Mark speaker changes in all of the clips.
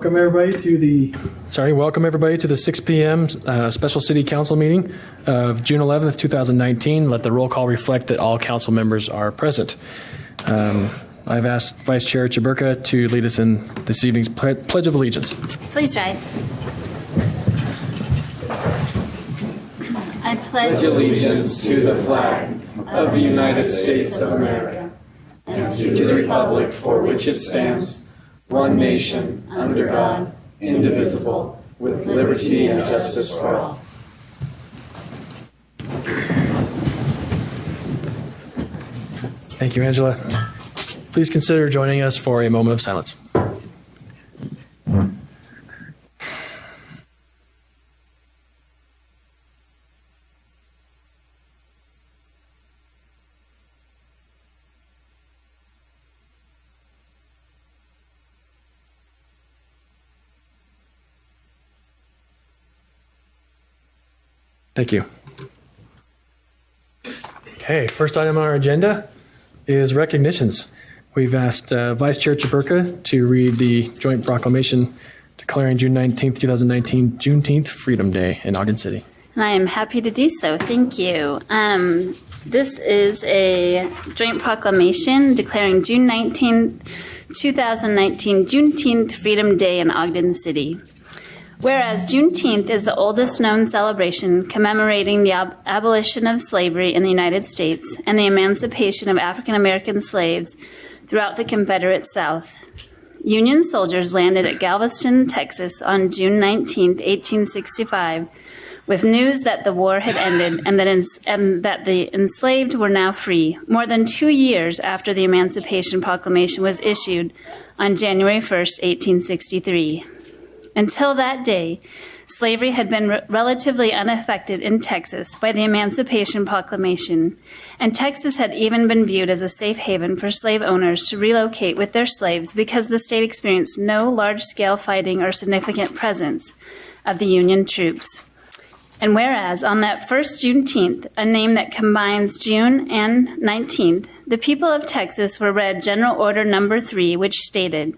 Speaker 1: Welcome everybody to the 6 p.m. Special City Council meeting of June 11th, 2019. Let the roll call reflect that all council members are present. I've asked Vice Chair Chaburka to lead us in this evening's Pledge of Allegiance.
Speaker 2: Please rise. I pledge
Speaker 3: allegiance to the flag of the United States of America and to the republic for which it stands, one nation, under God, indivisible, with liberty and justice for all.
Speaker 1: Thank you, Angela. Please consider joining us for a moment of silence. Thank you. Okay, first item on our agenda is recognitions. We've asked Vice Chair Chaburka to read the joint proclamation declaring June 19th, 2019, Juneteenth Freedom Day in Ogden City.
Speaker 2: And I am happy to do so. Thank you. This is a joint proclamation declaring June 19th, 2019, Juneteenth Freedom Day in Ogden City. Whereas Juneteenth is the oldest known celebration commemorating the abolition of slavery in the United States and the emancipation of African American slaves throughout the Confederate South. Union soldiers landed at Galveston, Texas on June 19, 1865, with news that the war had ended and that the enslaved were now free, more than 2 years after the Emancipation Proclamation was issued on January 1, 1863. Until that day, slavery had been relatively unaffected in Texas by the Emancipation Proclamation, and Texas had even been viewed as a safe haven for slave owners to relocate with their slaves because the state experienced no large-scale fighting or significant presence of the Union troops. And whereas on that first Juneteenth, a name that combines June and 19th, the people of Texas were read General Order Number 3, which stated,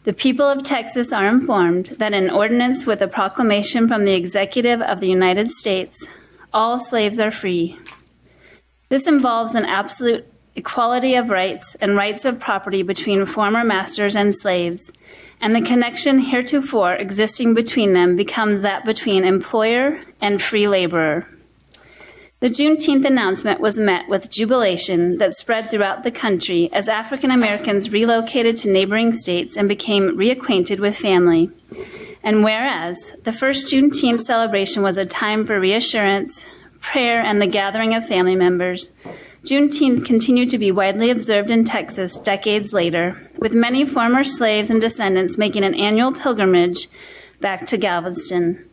Speaker 2: "The people of Texas are informed that in ordinance with a proclamation from the Executive of the United States, all slaves are free. This involves an absolute equality of rights and rights of property between former masters and slaves, and the connection heretofore existing between them becomes that between employer and free laborer." The Juneteenth announcement was met with jubilation that spread throughout the country as African Americans relocated to neighboring states and became reacquainted with family. And whereas the first Juneteenth celebration was a time for reassurance, prayer, and the gathering of family members, Juneteenth continued to be widely observed in Texas decades later, with many former slaves and descendants making an annual pilgrimage back to Galveston.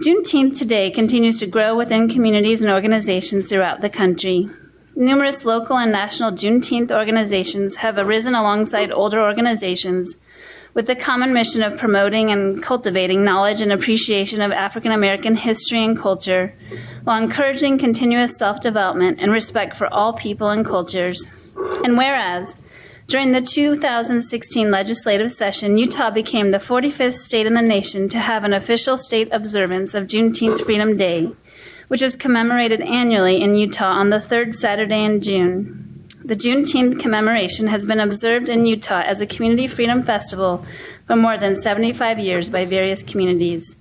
Speaker 2: Juneteenth today continues to grow within communities and organizations throughout the country. Numerous local and national Juneteenth organizations have arisen alongside older organizations with the common mission of promoting and cultivating knowledge and appreciation of African American history and culture, while encouraging continuous self-development and respect for all people and cultures. And whereas, during the 2016 legislative session, Utah became the 45th state in the nation to have an official state observance of Juneteenth Freedom Day, which is commemorated annually in Utah on the third Saturday in June. The Juneteenth commemoration has been observed in Utah as a community freedom festival for more than 75 years by various communities.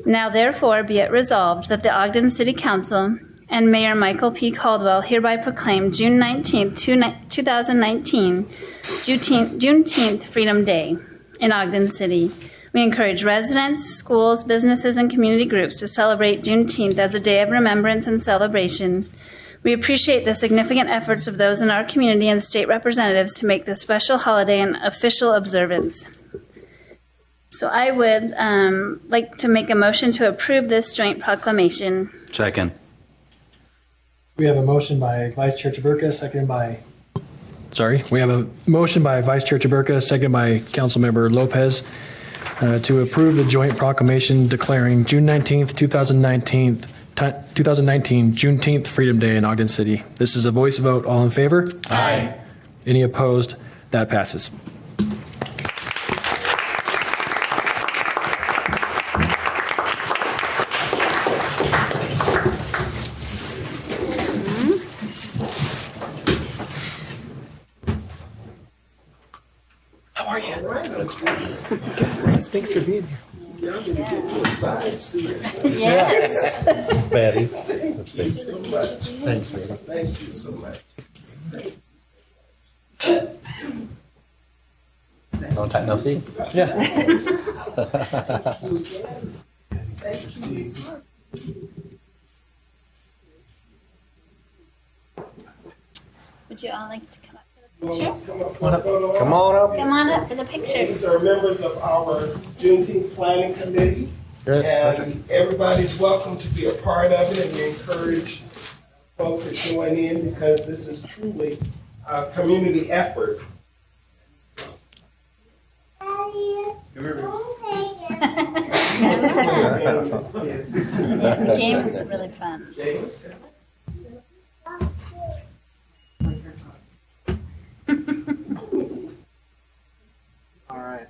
Speaker 2: Now, therefore, be it resolved that the Ogden City Council and Mayor Michael P. Caldwell hereby proclaim June 19, 2019, Juneteenth Freedom Day in Ogden City. We encourage residents, schools, businesses, and community groups to celebrate Juneteenth as a day of remembrance and celebration. We appreciate the significant efforts of those in our community and state representatives to make this special holiday an official observance. So I would like to make a motion to approve this joint proclamation.
Speaker 4: Second.
Speaker 1: We have a motion by Vice Chair Chaburka, seconded by... We have a motion by Vice Chair Chaburka, seconded by Councilmember Lopez, to approve the joint proclamation declaring June 19th, 2019, Juneteenth Freedom Day in Ogden City. This is a voice vote. All in favor?
Speaker 4: Aye.
Speaker 1: Any opposed? That passes. are you?
Speaker 3: All right.
Speaker 1: Thanks for being here.
Speaker 3: Y'all gonna get you a side suit.
Speaker 2: Yes.
Speaker 4: Betty.
Speaker 3: Thank you so much.
Speaker 4: Thanks, man.
Speaker 3: Thank you so much.
Speaker 4: Long time no see.
Speaker 1: Yeah.
Speaker 2: Would you all like to come up for the picture?
Speaker 4: Come on up.
Speaker 2: Come on up for the picture.
Speaker 3: These are members of our Juneteenth Planning Committee.
Speaker 4: Good.
Speaker 3: And everybody's welcome to be a part of it, and we encourage folks to join in because this is truly a community effort.
Speaker 2: The game is really fun.
Speaker 3: James?
Speaker 5: All right.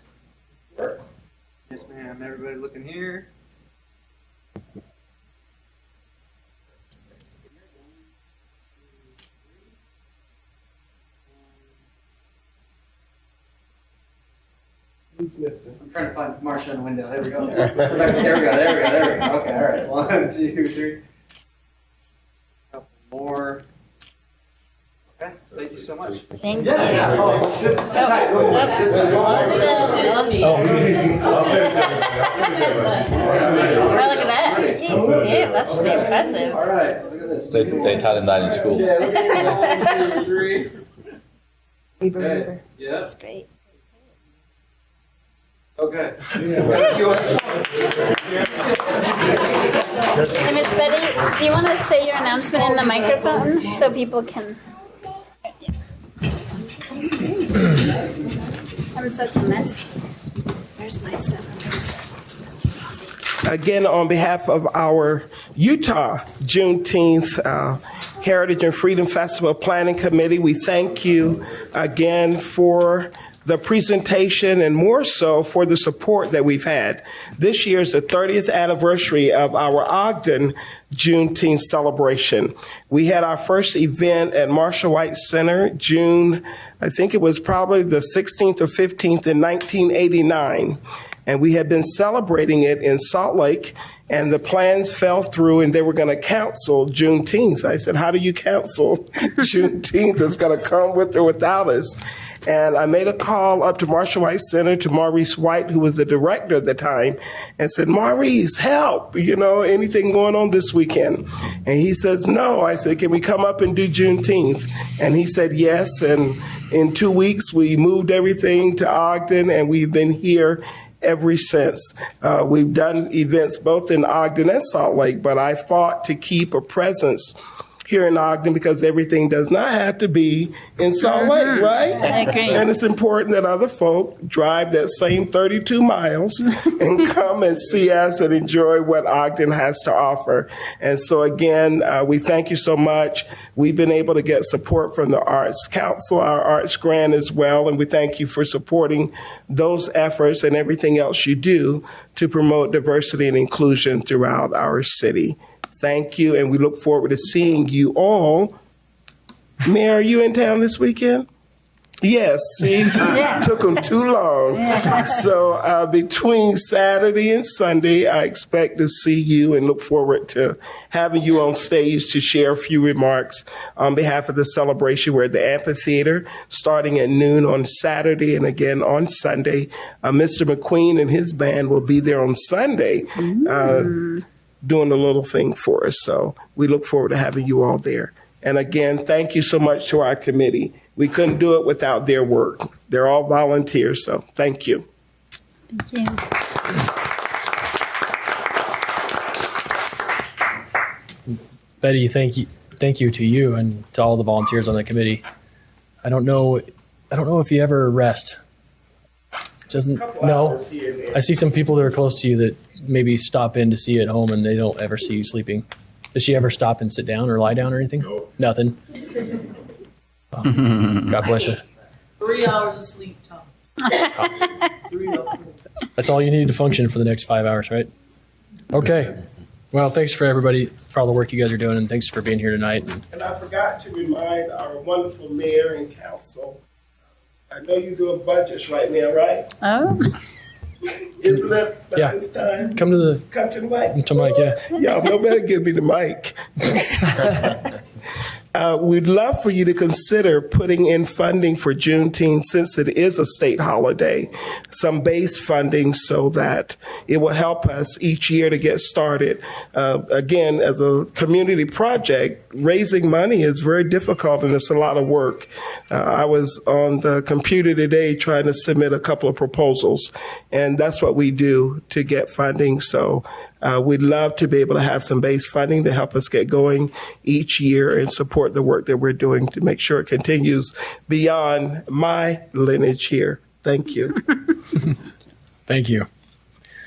Speaker 5: Yes, ma'am. Everybody looking here.
Speaker 3: Who's missing?
Speaker 5: I'm trying to find Marsha in the window. There we go. There we go. Okay, all right. 1, 2, 3. Couple more. Okay, thank you so much.
Speaker 2: Thank you.
Speaker 5: Oh, sit tight. Sit tight.
Speaker 2: Oh, look at that. Yeah, that's pretty impressive.
Speaker 5: All right, look at this.
Speaker 4: They taught him that in school.
Speaker 5: Yeah, look at 1, 2, 3. Okay. Yeah.
Speaker 2: That's great.
Speaker 5: Okay. Thank you.
Speaker 2: Hey, Miss Betty, do you want to say your announcement in the microphone so people can? I'm such a mess. Where's my stuff?
Speaker 3: Again, on behalf of our Utah Juneteenth Heritage and Freedom Festival Planning Committee, we thank you again for the presentation and more so for the support that we've had. This year is the 30th anniversary of our Ogden Juneteenth celebration. We had our first event at Marshall White Center, June, I think it was probably the 16th or 15th in 1989. And we had been celebrating it in Salt Lake, and the plans fell through and they were going to cancel Juneteenth. I said, how do you cancel Juneteenth? It's going to come with or without us. And I made a call up to Marshall White Center to Maurice White, who was the director at the time, and said, Maurice, help, anything going on this weekend? And he says, no. I said, can we come up and do Juneteenth? And he said, yes. And in 2 weeks, we moved everything to Ogden, and we've been here ever since. We've done events both in Ogden and Salt Lake, but I fought to keep a presence here in Ogden because everything does not have to be in Salt Lake, right?
Speaker 2: I agree.
Speaker 3: And it's important that other folk drive that same 32 miles and come and see us and enjoy what Ogden has to offer. And so again, we thank you so much. We've been able to get support from the Arts Council, our Arts Grant as well, and we thank you for supporting those efforts and everything else you do to promote diversity and inclusion throughout our city. Thank you, and we look forward to seeing you all. Mayor, are you in town this weekend? Yes, see, took them too long. So between Saturday and Sunday, I expect to see you and look forward to having you on stage to share a few remarks on behalf of the celebration. We're at the amphitheater starting at noon on Saturday and again on Sunday. Mr. McQueen and his band will be there on Sunday. Doing a little thing for us. So we look forward to having you all there. And again, thank you so much to our committee. We couldn't do it without their work. They're all volunteers, so thank you.
Speaker 2: Thank you.
Speaker 1: Betty, thank you to you and to all the volunteers on the committee. I don't know if you ever rest. No. I see some people that are close to you that maybe stop in to see you at home and they don't ever see you sleeping. Does she ever stop and sit down or lie down or anything? No. Nothing. Oh, God bless you.
Speaker 6: 3 hours of sleep, Tom. 3 hours.
Speaker 1: That's all you need to function for the next 5 hours, right? Okay. Well, thanks for everybody for all the work you guys are doing, and thanks for being here tonight.
Speaker 3: And I forgot to remind our wonderful mayor and council,
Speaker 7: I know you're doing budgets right now, right?
Speaker 2: Oh,
Speaker 7: Isn't it about
Speaker 1: Yeah.
Speaker 7: this time?
Speaker 1: Come to the
Speaker 7: Come to the mic.
Speaker 1: Mike, yeah.
Speaker 7: Y'all no better give me the mic. We'd love for you to consider putting in funding for Juneteenth since it is a state holiday, some base funding so that it will help us each year to get started. Again, as a community project, raising money is very difficult and it's a lot of work. I was on the computer today trying to submit a couple of proposals, and that's what we do to get funding. So we'd love to be able to have some base funding to help us get going each year and support the work that we're doing to make sure it continues beyond my lineage here. Thank you.
Speaker 1: Thank you.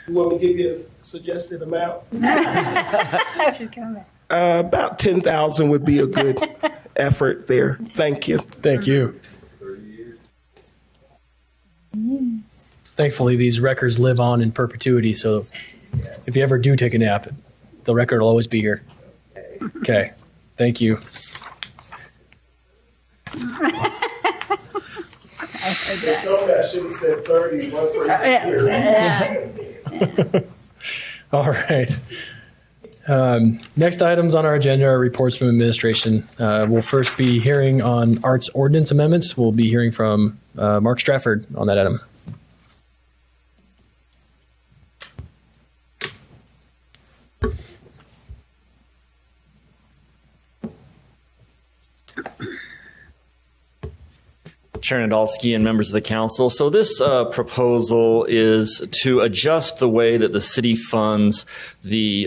Speaker 7: You want me to give you a suggested amount?
Speaker 2: I was just coming.
Speaker 7: About 10,000 would be a good effort there. Thank you.
Speaker 1: Thank you. Thankfully, these records live on in perpetuity, so if you ever do take a nap, the record will always be here. Okay. Thank you.
Speaker 7: I should have said 30, one for each year.
Speaker 1: All right. Next items on our agenda are reports from administration. We'll first be hearing on arts ordinance amendments. We'll be hearing from Mark Strafford on that item.
Speaker 8: Chair Nadolski and members of the council. So this proposal is to adjust the way that the city funds the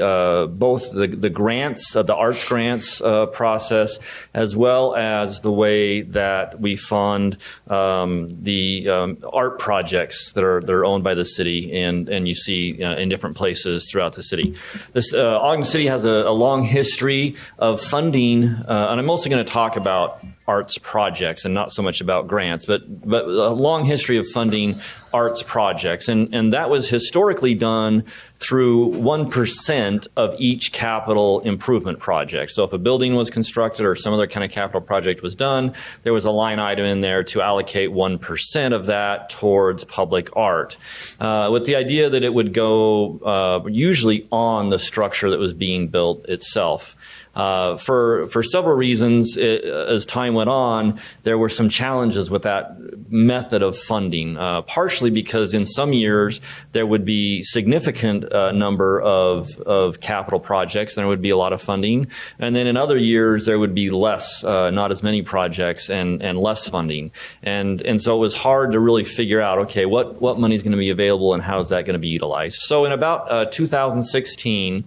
Speaker 8: both the grants, the arts grants process, as well as the way that we fund the art projects that are owned by the city and you see in different places throughout the city. This Ogden City has a long history of funding, and I'm mostly going to talk about arts projects and not so much about grants, but a long history of funding arts projects. And that was historically done through 1% of each capital improvement project. So if a building was constructed or some other kind of capital project was done, there was a line item in there to allocate 1% of that towards public art, with the idea that it would go usually on the structure that was being built itself. For several reasons, as time went on, there were some challenges with that method of funding, partially because in some years there would be significant number of capital projects, and there would be a lot of funding. And then in other years there would be less, not as many projects and less funding. And so it was hard to really figure out, okay, what money is going to be available and how is that going to be utilized. So in about 2016,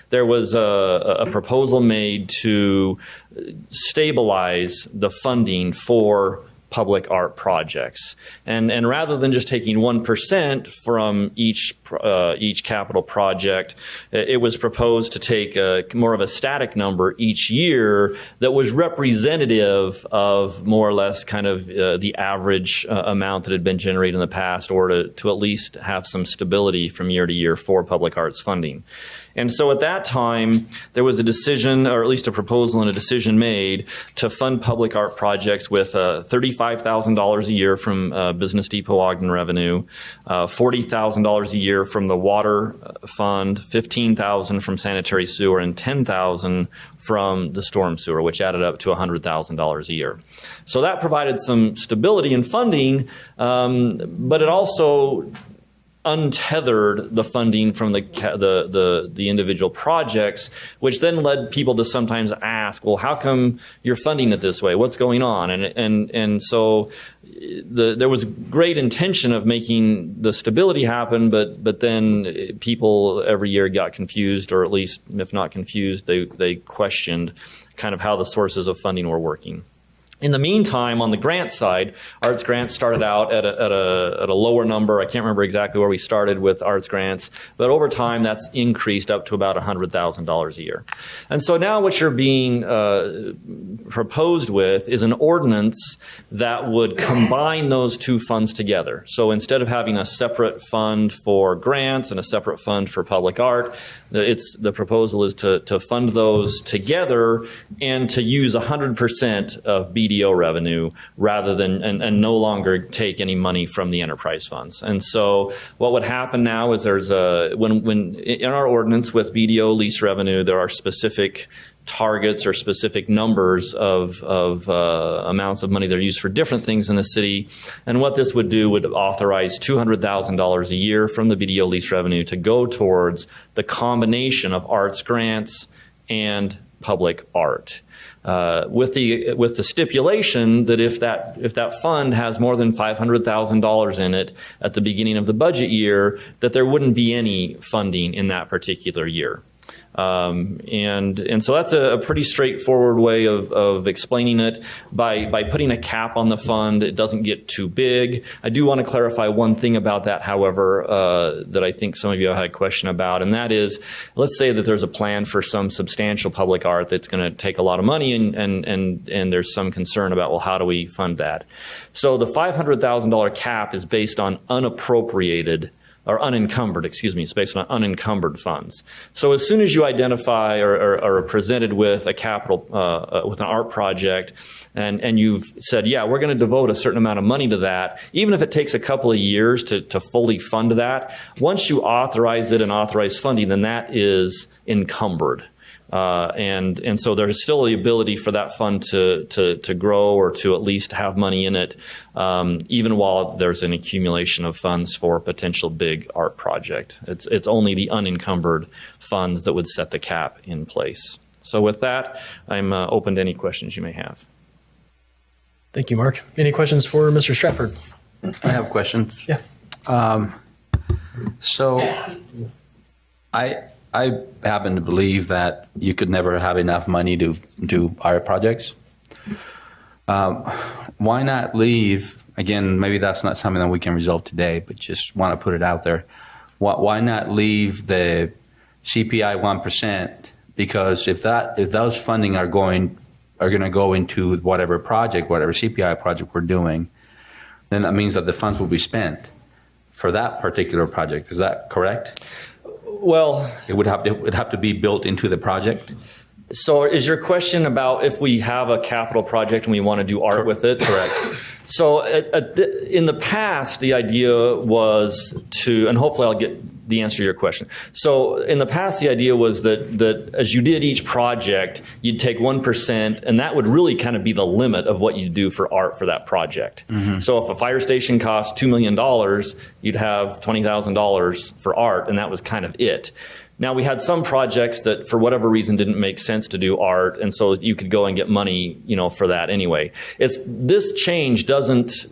Speaker 8: there was a proposal made to stabilize the funding for public art projects, and rather than just taking 1% from each capital project, it was proposed to take more of a static number each year that was representative of more or less kind of the average amount that had been generated in the past, or to at least have some stability from year to year for public arts funding. And so at that time, there was a decision, or at least a proposal and a decision made to fund public art projects with $35,000 a year from Business Depot Ogden revenue, $40,000 a year from the water fund, $15,000 from sanitary sewer, and $10,000 from the storm sewer, which added up to $100,000 a year. So that provided some stability in funding, but it also untethered the funding from the individual projects, which then led people to sometimes ask, well, how come you're funding it this way? What's going on? And so there was great intention of making the stability happen, but then people every year got confused, or at least if not confused, they questioned kind of how the sources of funding were working. In the meantime, on the grant side, arts grants started out at a lower number. I can't remember exactly where we started with arts grants, but over time that's increased up to about $100,000 a year. And so now what you're being proposed with is an ordinance that would combine those two funds together. So instead of having a separate fund for grants and a separate fund for public art, the proposal is to fund those together and to use 100% of BD BDO revenue rather than, and no longer take any money from the enterprise funds. And so what would happen now is there's when in our ordinance with BDO lease revenue, there are specific targets or specific numbers of amounts of money that are used for different things in the city. And what this would do would authorize $200,000 a year from the BDO lease revenue to go towards the combination of arts grants and public art. With the stipulation that if that fund has more than $500,000 in it at the beginning of the budget year, that there wouldn't be any funding in that particular year. And so that's a pretty straightforward way of explaining it. By putting a cap on the fund, it doesn't get too big. I do want to clarify one thing about that, however, that I think some of you had a question about, and that is, let's say that there's a plan for some substantial public art that's going to take a lot of money, and there's some concern about, well, how do we fund that? So the $500,000 cap is based on unappropriated or unencumbered, it's based on unencumbered funds. So as soon as you identify or are presented with a capital, with an art project, and you've said, yeah, we're going to devote a certain amount of money to that, even if it takes a couple of years to fully fund that, once you authorize it and authorize funding, then that is encumbered. And so there's still the ability for that fund to grow or to at least have money in it, even while there's an accumulation of funds for a potential big art project. It's only the unencumbered funds that would set the cap in place. So with that, I'm open to any questions you may have.
Speaker 1: Thank you, Mark. Any questions for Mr. Stratford?
Speaker 9: I have questions.
Speaker 1: Yeah.
Speaker 9: So I happen to believe that you could never have enough money to do art projects. Why not leave, again, maybe that's not something that we can resolve today, but just want to put it out there. Why not leave the CPI 1%? Because if those funding are going to go into whatever CPI project we're doing, then that means that the funds will be spent for that particular project. Is that correct?
Speaker 8: Well,
Speaker 9: it would have to be built into the project.
Speaker 8: So is your question about if we have a capital project and we want to do art with it?
Speaker 9: Correct.
Speaker 8: So in the past, the idea was to, and hopefully I'll get the answer to your question. So in the past, the idea was that as you did each project, you'd take 1%, and that would really kind of be the limit of what you do for art for that project. Mm-hmm. So if a fire station costs $2 million, you'd have $20,000 for art, and that was kind of it. Now, we had some projects that, for whatever reason, didn't make sense to do art, and so you could go and get money, for that anyway. This change doesn't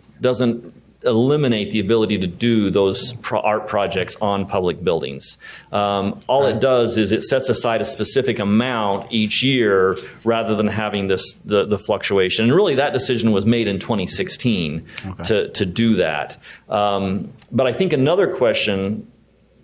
Speaker 8: eliminate the ability to do those art projects on public buildings. All it does is it sets aside a specific amount each year rather than having the fluctuation. And really, that decision was made in 2016 to do that. But I think another question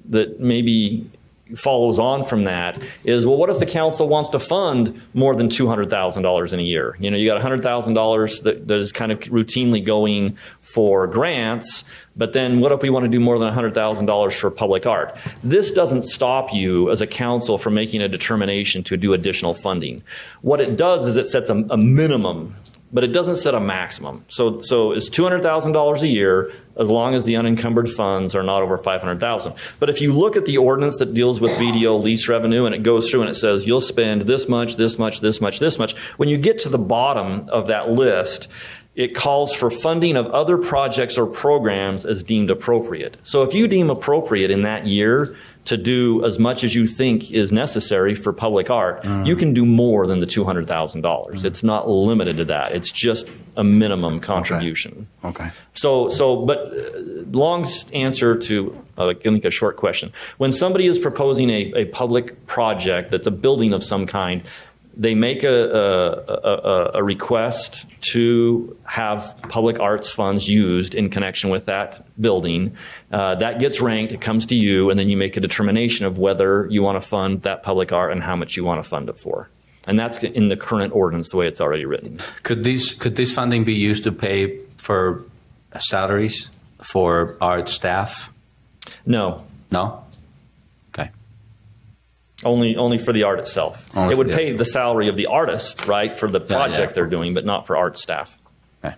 Speaker 8: that maybe follows on from that is, well, what if the council wants to fund more than $200,000 in a year? You got $100,000 that is kind of routinely going for grants, but then what if we want to do more than $100,000 for public art? This doesn't stop you as a council from making a determination to do additional funding. What it does is it sets a minimum, but it doesn't set a maximum. So it's $200,000 a year as long as the unencumbered funds are not over $500,000. But if you look at the ordinance that deals with BDO lease revenue and it goes through and it says you'll spend this much, this much, this much, this much, when you get to the bottom of that list, it calls for funding of other projects or programs as deemed appropriate. So if you deem appropriate in that year to do as much as you think is necessary for public art, you can do more than the $200,000. It's not limited to that. It's just a minimum contribution.
Speaker 9: Okay.
Speaker 8: But long answer to I think a short question. When somebody is proposing a public project that's a building of some kind, they make a request to have public arts funds used in connection with that building. That gets ranked, it comes to you, and then you make a determination of whether you want to fund that public art and how much you want to fund it for. And that's in the current ordinance, the way it's already written.
Speaker 9: Could this funding be used to pay for salaries for art staff?
Speaker 8: No.
Speaker 9: No? Okay.
Speaker 8: Only for the art itself.
Speaker 9: Only
Speaker 8: It
Speaker 9: for
Speaker 8: would
Speaker 9: the
Speaker 8: pay
Speaker 9: art.
Speaker 8: the salary of the artist, right, for the project
Speaker 9: yeah.
Speaker 8: they're doing, but not for art staff.
Speaker 9: Okay.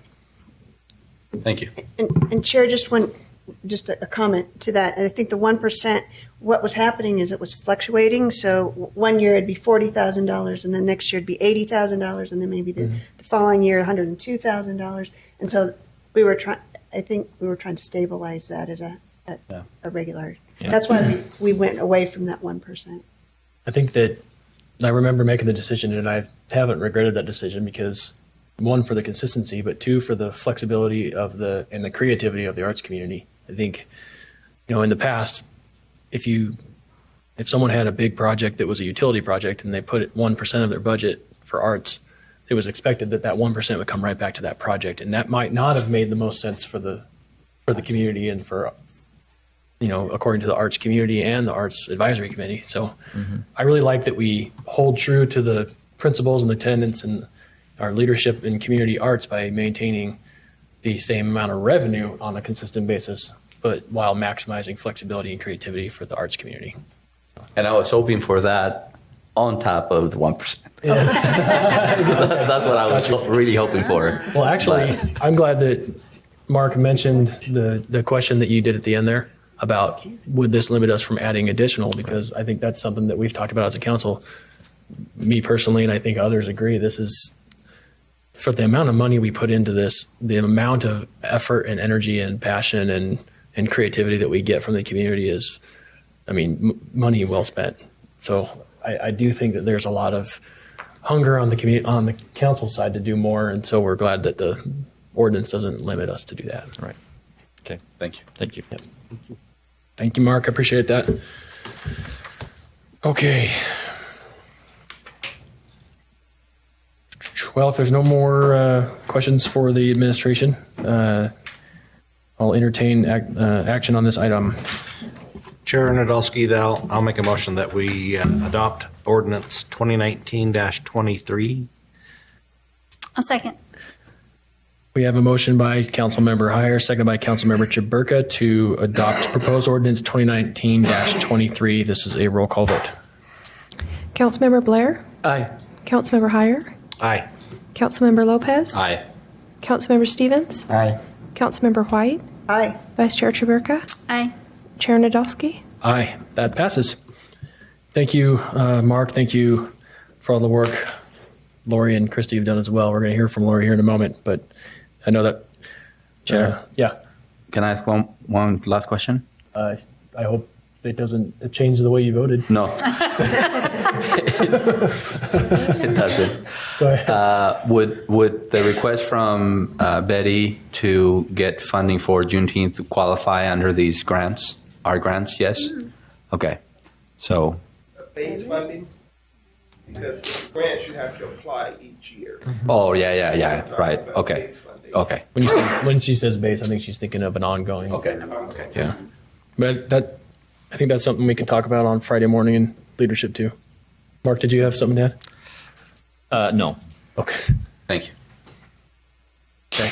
Speaker 9: Thank you.
Speaker 10: And Chair, just a comment to that. I think the 1%, what was happening is it was fluctuating. So one year it'd be $40,000, and then next year it'd be $80,000, and then maybe the following year $102,000. And so I think we were trying to stabilize that as a regular.
Speaker 8: Yeah.
Speaker 10: That's why we went away from that 1%.
Speaker 1: I think that I remember making the decision, and I haven't regretted that decision because, one, for the consistency, but two, for the flexibility and the creativity of the arts community. I think, in the past, if someone had a big project that was a utility project and they put 1% of their budget for arts, it was expected that 1% would come right back to that project, and that might not have made the most sense for the community and for according to the arts community and the arts advisory committee. So I really like that we hold true to the principles and the tenets and our leadership in community arts by maintaining the same amount of revenue on a consistent basis, but while maximizing flexibility and creativity for the arts community.
Speaker 9: And I was hoping for that on top of the 1%.
Speaker 1: Yes.
Speaker 9: That's what I was really hoping for.
Speaker 1: Well, actually, I'm glad that Mark mentioned the question that you did at the end there about would this limit us from adding additional, because I think that's something that we've talked about as a council. Me personally, and I think others agree, this is, for the amount of money we put into this, the amount of effort and energy and passion and creativity that we get from the community is, money well spent. So I do think that there's a lot of hunger on the council side to do more, and so we're glad that the ordinance doesn't limit us to do that.
Speaker 8: Right. Okay.
Speaker 9: Thank you.
Speaker 8: Thank you.
Speaker 1: Yep. Thank you, Mark. I appreciate that. Okay. Well, if there's no more questions for the administration, I'll entertain action on this item.
Speaker 11: Chair Nadolski, I'll make a motion that we adopt ordinance 2019-23.
Speaker 2: I'll second.
Speaker 1: We have a motion by Councilmember Heyer, seconded by Councilmember Chaburka to adopt proposed ordinance 2019-23. This is a roll call vote.
Speaker 12: Councilmember Blair?
Speaker 1: Aye.
Speaker 12: Councilmember Heyer?
Speaker 11: Aye.
Speaker 12: Councilmember Lopez?
Speaker 9: Aye.
Speaker 12: Councilmember Stevens?
Speaker 4: Aye.
Speaker 12: Councilmember White?
Speaker 10: Aye.
Speaker 12: Vice Chair Chaburka?
Speaker 2: Aye.
Speaker 12: Chair Nadolski?
Speaker 1: Aye. That passes. Thank you, Mark. Thank you for all the work Lori and Christy have done as well. We're going to hear from Lori here in a moment, but I know that.
Speaker 9: Chair?
Speaker 1: Yeah.
Speaker 9: Can I ask one last question?
Speaker 1: I hope it doesn't change the way you voted.
Speaker 9: No. It doesn't.
Speaker 1: Go ahead.
Speaker 9: Would the request from Betty to get funding for Juneteenth qualify under these grants? Our grants, yes? Okay. So,
Speaker 7: Base funding, because grants you have to apply each year.
Speaker 9: oh, yeah. Right. Okay.
Speaker 7: Base funding.
Speaker 9: Okay.
Speaker 1: When she says base, I think she's thinking of an ongoing.
Speaker 9: Okay.
Speaker 1: Yeah. But I think that's something we can talk about on Friday morning in leadership too. Mark, did you have something to add?
Speaker 8: No.
Speaker 1: Okay.
Speaker 9: Thank you.
Speaker 1: Okay.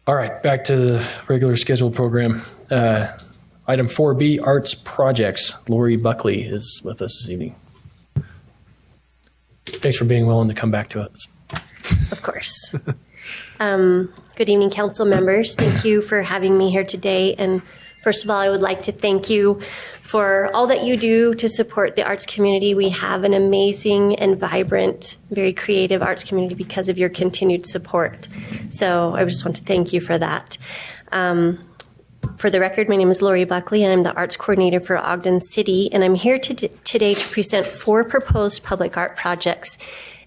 Speaker 1: All right. Back to the regular scheduled program. Item 4B, Arts Projects. Lori Buckley is with us this evening. Thanks for being willing to come back to us.
Speaker 13: Of course. Good evening, council members. Thank you for having me here today. And first of all, I would like to thank you for all that you do to support the arts community. We have an amazing and vibrant, very creative arts community because of your continued support. So I just want to thank you for that. For the record, my name is Lori Buckley, and I'm the arts coordinator for Ogden City, and I'm here today to present 4 proposed public art projects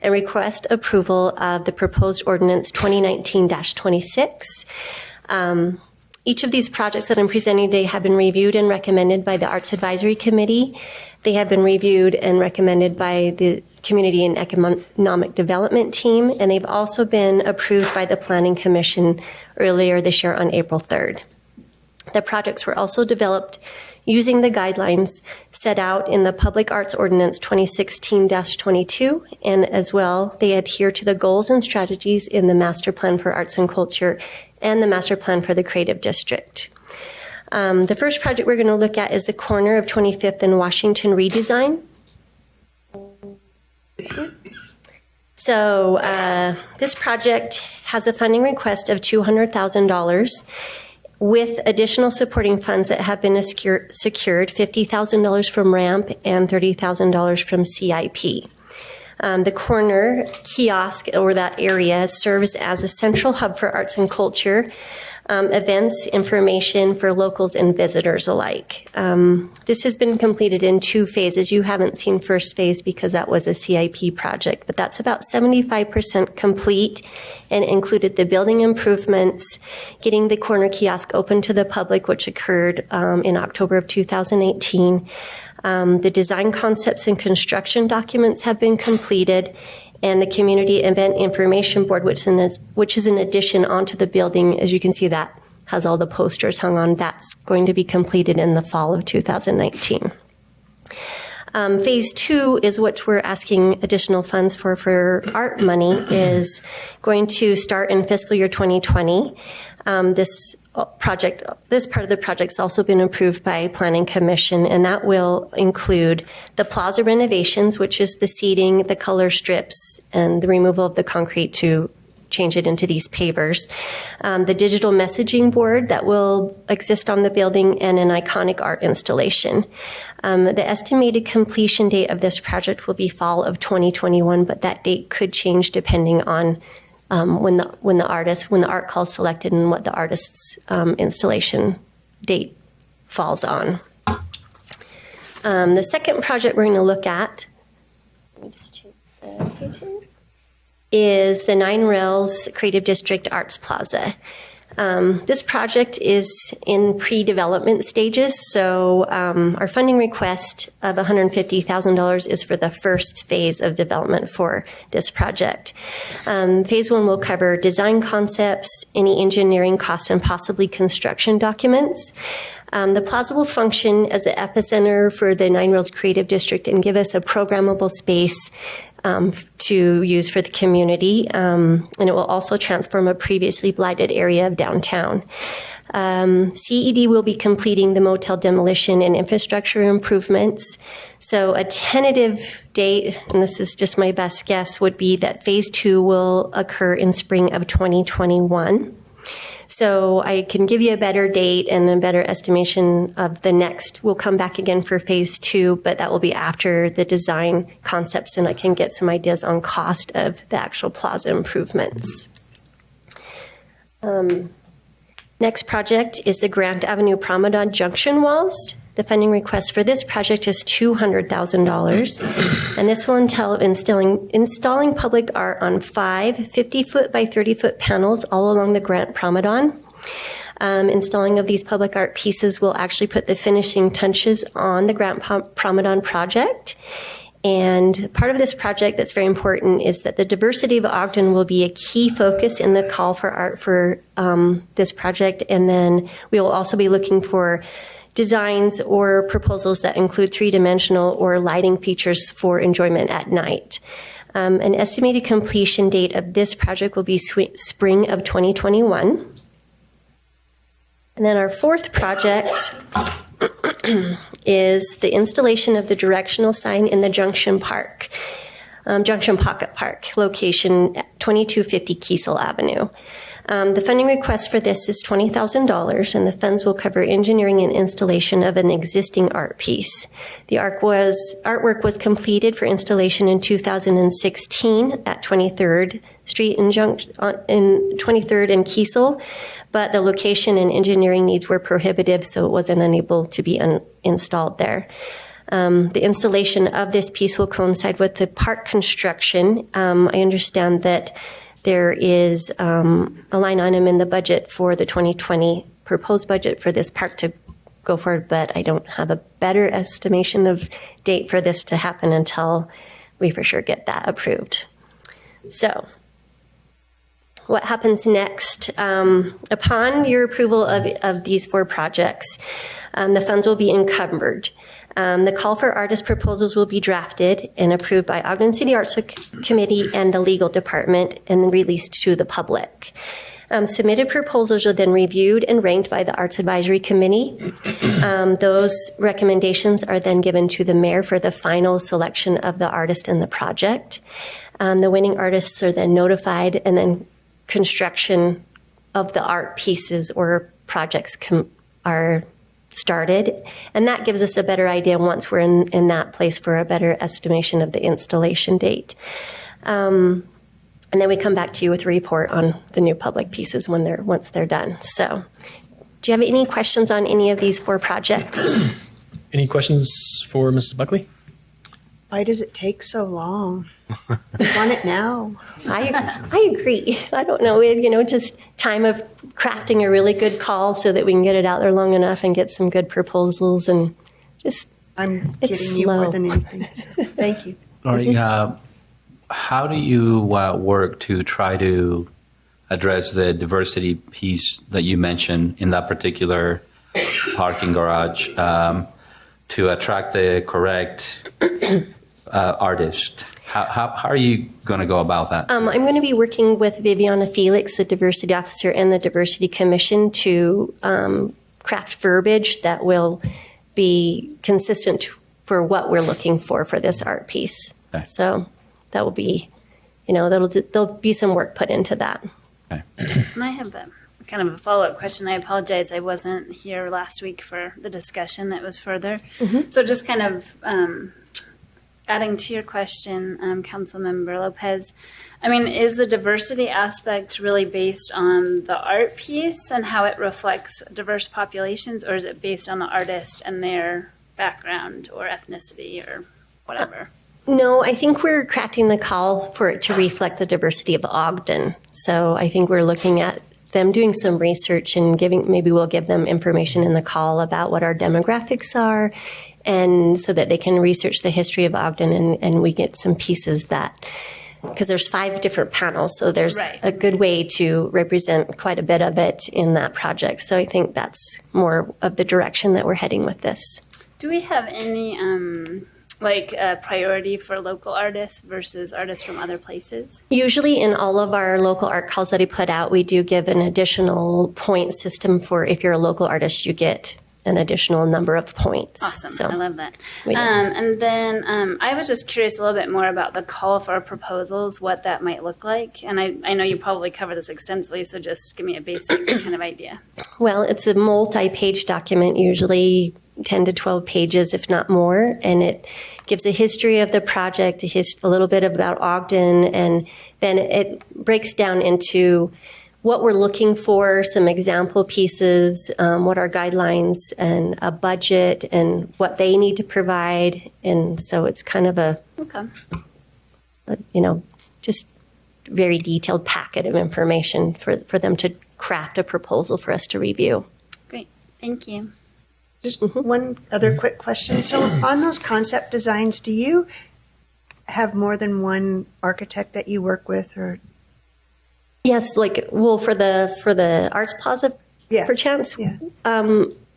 Speaker 13: and request approval of the proposed ordinance 2019-26. Each of these projects that I'm presenting today have been reviewed and recommended by the Arts Advisory Committee. They have been reviewed and recommended by the Community and Economic Development Team, and they've also been approved by the Planning Commission earlier this year on April 3rd. The projects were also developed using the guidelines set out in the Public Arts Ordinance 2016-22, and as well, they adhere to the goals and strategies in the Master Plan for Arts and Culture and the Master Plan for the Creative District. The first project we're going to look at is the corner of 25th and Washington redesign. So this project has a funding request of $200,000 with additional supporting funds that have been secured, $50,000 from RAMP and $30,000 from CIP. The corner kiosk, or that area, serves as a central hub for arts and culture, events, information for locals and visitors alike. This has been completed in 2 phases. You haven't seen first phase because that was a CIP project, but that's about 75% complete and included the building improvements, getting the corner kiosk open to the public, which occurred in October of 2018. The design concepts and construction documents have been completed, and the community event information board, which is an addition onto the building, as you can see, that has all the posters hung on. That's going to be completed in the fall of 2019. Phase 2 is what we're asking additional funds for art money, is going to start in fiscal year 2020. This part of the project's also been approved by Planning Commission, and that will include the plaza renovations, which is the seating, the color strips, and the removal of the concrete to change it into these pavers. The digital messaging board that will exist on the building, and an iconic art installation. The estimated completion date of this project will be fall of 2021, but that date could change depending on when the art call is selected and what the artist's installation date falls on. The second project we're going to look at, let me just change the page here, is the Nine Rails Creative District Arts Plaza. This project is in pre-development stages, so our funding request of $150,000 is for the first phase of development for this project. Phase 1 will cover design concepts, any engineering costs, and possibly construction documents. The plaza will function as the epicenter for the Nine Rails Creative District and give us a programmable space to use for the community, and it will also transform a previously blighted area of downtown. CED will be completing the motel demolition and infrastructure improvements. So a tentative date, and this is just my best guess, would be that phase 2 will occur in spring of 2021. So I can give you a better date and a better estimation of the next. We'll come back again for phase 2, but that will be after the design concepts, and I can get some ideas on cost of the actual plaza improvements. Next project is the Grant Avenue Promenade Junction Walls. The funding request for this project is $200,000, and this will entail installing public art on 5 50-foot by 30-foot panels all along the Grant Promenade. Installing of these public art pieces will actually put the finishing touches on the Grant Promenade project. And part of this project that's very important is that the diversity of Ogden will be a key focus in the call for art for this project. And then we will also be looking for designs or proposals that include 3-dimensional or lighting features for enjoyment at night. An estimated completion date of this project will be spring of 2021. And then our fourth project is the installation of the directional sign in the Junction Pocket Park, location at 2250 Kiesel Avenue. The funding request for this is $20,000, and the funds will cover engineering and installation of an existing art piece. The artwork was completed for installation in 2016 at 23rd Street in 23rd and Kiesel, but the location and engineering needs were prohibitive, so it wasn't unable to be installed there. The installation of this piece will coincide with the park construction. I understand that there is a line item in the budget for the 2020 proposed budget for this park to go forward, but I don't have a better estimation of date for this to happen until we for sure get that approved. So what happens next? Upon your approval of these 4 projects, the funds will be encumbered. The call for artist proposals will be drafted and approved by Ogden City Arts Committee and the legal department and released to the public. Submitted proposals are then reviewed and ranked by the Arts Advisory Committee. Those recommendations are then given to the mayor for the final selection of the artist and the project. The winning artists are then notified, and then construction of the art pieces or projects are started. And that gives us a better idea once we're in that place for a better estimation of the installation date. And then we come back to you with a report on the new public pieces once they're done. So, do you have any questions on any of these 4 projects?
Speaker 1: Any questions for Mrs. Buckley?
Speaker 10: Why does it take so long? We want it now.
Speaker 13: I agree. I don't know, just time of crafting a really good call so that we can get it out there long enough and get some good proposals, and just
Speaker 10: I'm
Speaker 13: it's
Speaker 10: kidding you
Speaker 13: slow.
Speaker 10: more than anything. So thank you.
Speaker 9: All right. How do you work to try to address the diversity piece that you mentioned in that particular parking garage to attract the correct artist? How are you going to go about that?
Speaker 13: I'm going to be working with Viviana Felix, the diversity officer, and the diversity commission to craft verbiage that will be consistent for what we're looking for this art piece.
Speaker 9: Okay.
Speaker 13: So that will be, there'll be some work put into that.
Speaker 9: Okay.
Speaker 2: And I have kind of a follow-up question. I apologize, I wasn't here last week for the discussion that was further. So just kind of adding to your question, Councilmember Lopez, I mean, is the diversity aspect really based on the art piece and how it reflects diverse populations, or is it based on the artist and their background or ethnicity or whatever?
Speaker 13: No, I think we're crafting the call for it to reflect the diversity of Ogden. So I think we're looking at them doing some research and maybe we'll give them information in the call about what our demographics are, and so that they can research the history of Ogden, and we get some pieces that, because there's 5 different panels, so there's a good way to represent quite a bit of it in that project. So I think that's more of the direction that we're heading with this.
Speaker 2: Do we have any priority for local artists versus artists from other places?
Speaker 13: Usually in all of our local art calls that I put out, we do give an additional point system for if you're a local artist, you get an additional number of points.
Speaker 2: Awesome.
Speaker 13: So,
Speaker 2: I love that.
Speaker 13: we do.
Speaker 2: And then I was just curious a little bit more about the call for proposals, what that might look like. And I know you probably cover this extensively, so just give me a basic kind of idea.
Speaker 13: Well, it's a multi-page document, usually 10 to 12 pages, if not more, and it gives a history of the project, a little bit about Ogden, and then it breaks down into what we're looking for, some example pieces, what our guidelines, and a budget, and what they need to provide. And so it's kind of a just very detailed packet of information for them to craft a proposal for us to review.
Speaker 2: Great. Thank you.
Speaker 10: Just one other quick question. So on those concept designs, do you have more than one architect that you work with, or?
Speaker 13: Yes, for the Arts Plaza, perchance.
Speaker 10: Yeah.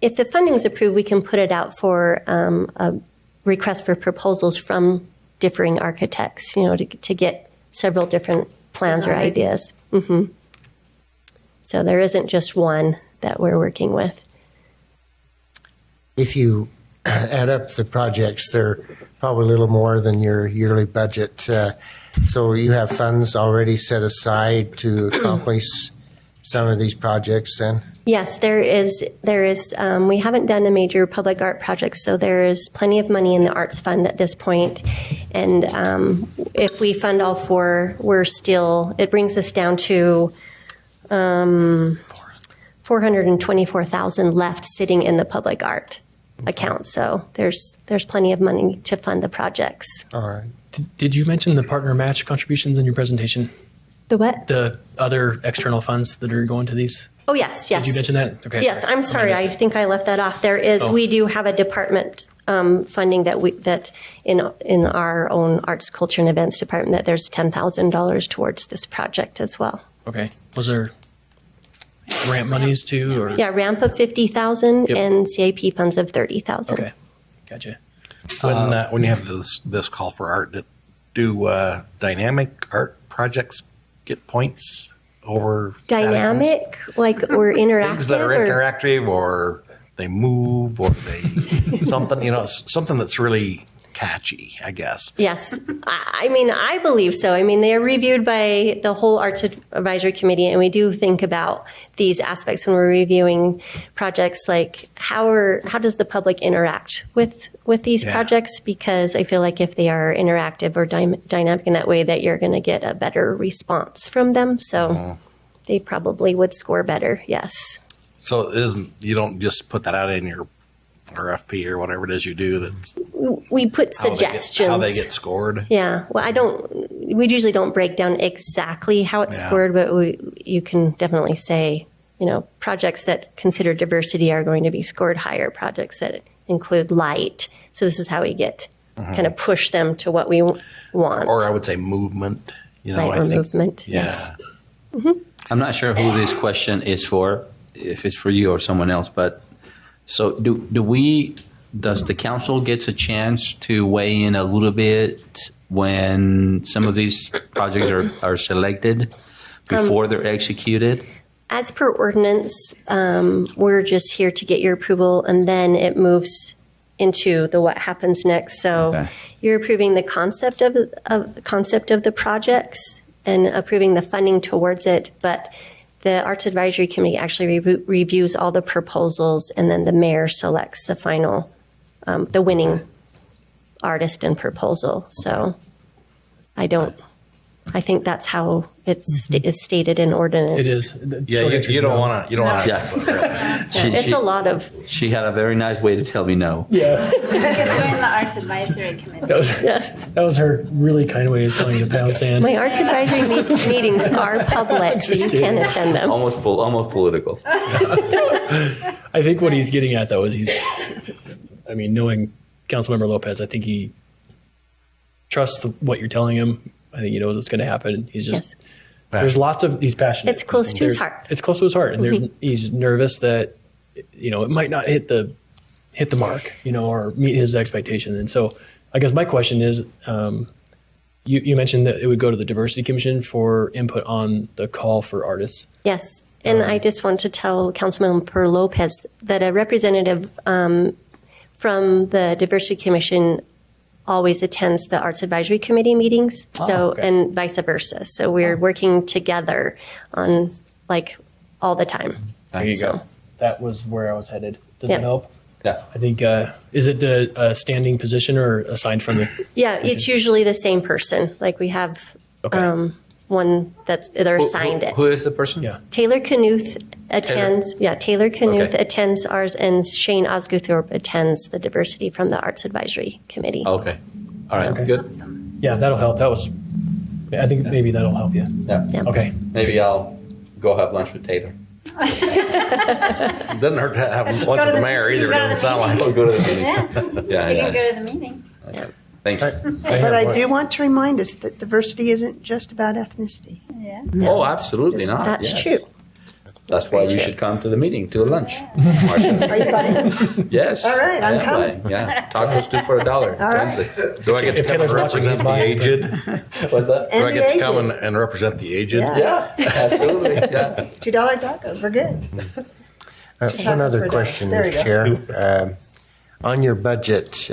Speaker 13: If the funding is approved, we can put it out for a request for proposals from differing architects, to get several different plans or ideas. Mm-hmm. So there isn't just one that we're working with.
Speaker 14: If you add up the projects, they're probably a little more than your yearly budget. So you have funds already set aside to accomplish some of these projects then?
Speaker 13: Yes, there is. We haven't done a major public art project, so there is plenty of money in the arts fund at this point. And if we fund all 4, it brings us down to $424,000 left sitting in the public art account. So there's plenty of money to fund the projects.
Speaker 14: All right.
Speaker 1: Did you mention the partner match contributions in your presentation?
Speaker 13: The what?
Speaker 1: The other external funds that are going to these?
Speaker 13: Oh, yes.
Speaker 1: Did you mention that? Okay.
Speaker 13: Yes, I'm sorry. I think I left that off. We do have a department funding that in our own arts, culture, and events department that there's $10,000 towards this project as well.
Speaker 1: Okay. Was there ramp monies too? Or?
Speaker 13: Yeah, ramp of $50,000 and CIP funds of $30,000.
Speaker 1: Okay. Gotcha.
Speaker 11: When you have this call for art, do dynamic art projects get points, over
Speaker 13: Dynamic, like or interactive?
Speaker 11: things that are
Speaker 13: or-
Speaker 11: interactive, or they move, or they something, something that's really catchy, I guess.
Speaker 13: Yes. I mean, I believe so. I mean, they are reviewed by the whole Arts Advisory Committee, and we do think about these aspects when we're reviewing projects, like how does the public interact with these projects? Because I feel like if they are interactive or dynamic in that way, that you're going to get a better response from them. So they probably would score better, yes.
Speaker 11: So you don't just put that out in your RFP or whatever it is you do, that
Speaker 13: We put suggestions.
Speaker 11: how they get scored.
Speaker 13: Yeah. Well, we usually don't break down exactly how it's scored, but you can definitely say, projects that consider diversity are going to be scored higher, projects that include light. So this is how we get kind of push them to what we want.
Speaker 11: Or I would say movement.
Speaker 13: Light or movement,
Speaker 11: Yeah.
Speaker 13: yes.
Speaker 9: I'm not sure who this question is for, if it's for you or someone else, but so does the council get a chance to weigh in a little bit when some of these projects are selected before they're executed?
Speaker 13: As per ordinance, we're just here to get your approval, and then it moves into what happens next. So you're approving the concept of the projects and approving the funding towards it, but the Arts Advisory Committee actually reviews all the proposals, and then the mayor selects the final, the winning artist and proposal. So I think that's how it's stated in ordinance.
Speaker 1: It is.
Speaker 11: Yeah, you don't want to.
Speaker 13: It's a lot of.
Speaker 9: She had a very nice way to tell me no.
Speaker 1: Yeah.
Speaker 2: You can join the Arts Advisory Committee.
Speaker 1: That was her really kind way of telling you to pound sand.
Speaker 13: My Arts Advisory meetings are public, so you can attend them.
Speaker 9: Almost political.
Speaker 1: I think what he's getting at, though, is knowing Councilmember Lopez, I think he trusts what you're telling him. I think he knows what's going to happen. He's just, there's lots of, he's passionate.
Speaker 13: It's close to his heart.
Speaker 1: It's close to his heart. And he's nervous that, it might not hit the mark, or meet his expectation. And so I guess my question is, you mentioned that it would go to the Diversity Commission for input on the call for artists.
Speaker 13: Yes. And I just want to tell Councilmember Lopez that a representative from the Diversity Commission always attends the Arts Advisory Committee meetings, and vice versa. So we're working together on all the time.
Speaker 1: There you go. That was where I was headed. Does
Speaker 13: Yeah.
Speaker 1: that help?
Speaker 9: Yeah.
Speaker 1: I think, is it the standing position or assigned from the?
Speaker 13: Yeah, it's usually the same person. Like we have one that they're assigned it.
Speaker 9: Who is the person?
Speaker 1: Yeah.
Speaker 13: Taylor Knuth attends. Yeah, Taylor Knuth
Speaker 9: Okay.
Speaker 13: attends ours, and Shane Osguthorpe attends the diversity from the Arts Advisory Committee.
Speaker 9: Okay. All right.
Speaker 1: Okay.
Speaker 9: Good.
Speaker 1: Yeah, that'll help. I think maybe that'll help you.
Speaker 9: Yeah.
Speaker 13: Yeah.
Speaker 1: Okay.
Speaker 9: Maybe I'll go have lunch with Taylor.
Speaker 11: Doesn't hurt to have lunch with the mayor either. It doesn't sound like.
Speaker 9: Oh, go to the meeting.
Speaker 2: Yeah,
Speaker 9: Yeah.
Speaker 2: you can go to the meeting.
Speaker 9: Thank you.
Speaker 10: But I do want to remind us that diversity isn't just about ethnicity.
Speaker 2: Yeah.
Speaker 9: Oh, absolutely not.
Speaker 13: That's
Speaker 9: Yes.
Speaker 13: true.
Speaker 9: That's why you should come to the meeting, to a lunch.
Speaker 10: Are you buddy?
Speaker 9: Yes.
Speaker 10: All right, I'm
Speaker 9: Yeah,
Speaker 10: coming.
Speaker 9: buddy. Yeah. Tacos 2 for $1.
Speaker 10: All right.
Speaker 9: Wednesdays.
Speaker 11: Do I get to
Speaker 1: If
Speaker 11: come and
Speaker 1: Taylor's watching,
Speaker 11: represent
Speaker 1: he's
Speaker 11: the
Speaker 1: buying.
Speaker 11: aged?
Speaker 9: What's that?
Speaker 10: And
Speaker 11: Do I
Speaker 10: the
Speaker 11: get to come
Speaker 10: aged.
Speaker 11: and represent the aged?
Speaker 10: Yeah.
Speaker 9: Yeah, absolutely. Yeah.
Speaker 10: $2 tacos, we're good.
Speaker 14: One other question,
Speaker 10: There you
Speaker 14: Mr. Chair. On your budget,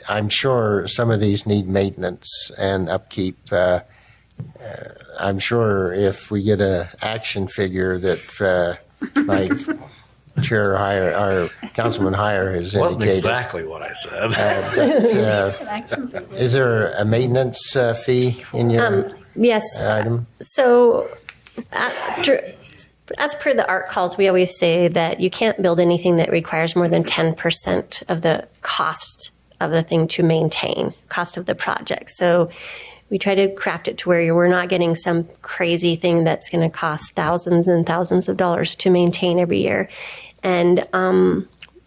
Speaker 14: I'm sure some of these need maintenance and upkeep. I'm sure if we get a action figure that, like Chair Heyer, or Councilman Heyer has
Speaker 11: Wasn't
Speaker 14: indicated.
Speaker 11: exactly what I said.
Speaker 14: But, is there a maintenance fee in your
Speaker 13: Yes.
Speaker 14: item?
Speaker 13: So, as per the art calls, we always say that you can't build anything that requires more than 10% of the cost of the thing to maintain, cost of the project. So we try to craft it to where we're not getting some crazy thing that's going to cost thousands and thousands of dollars to maintain every year. And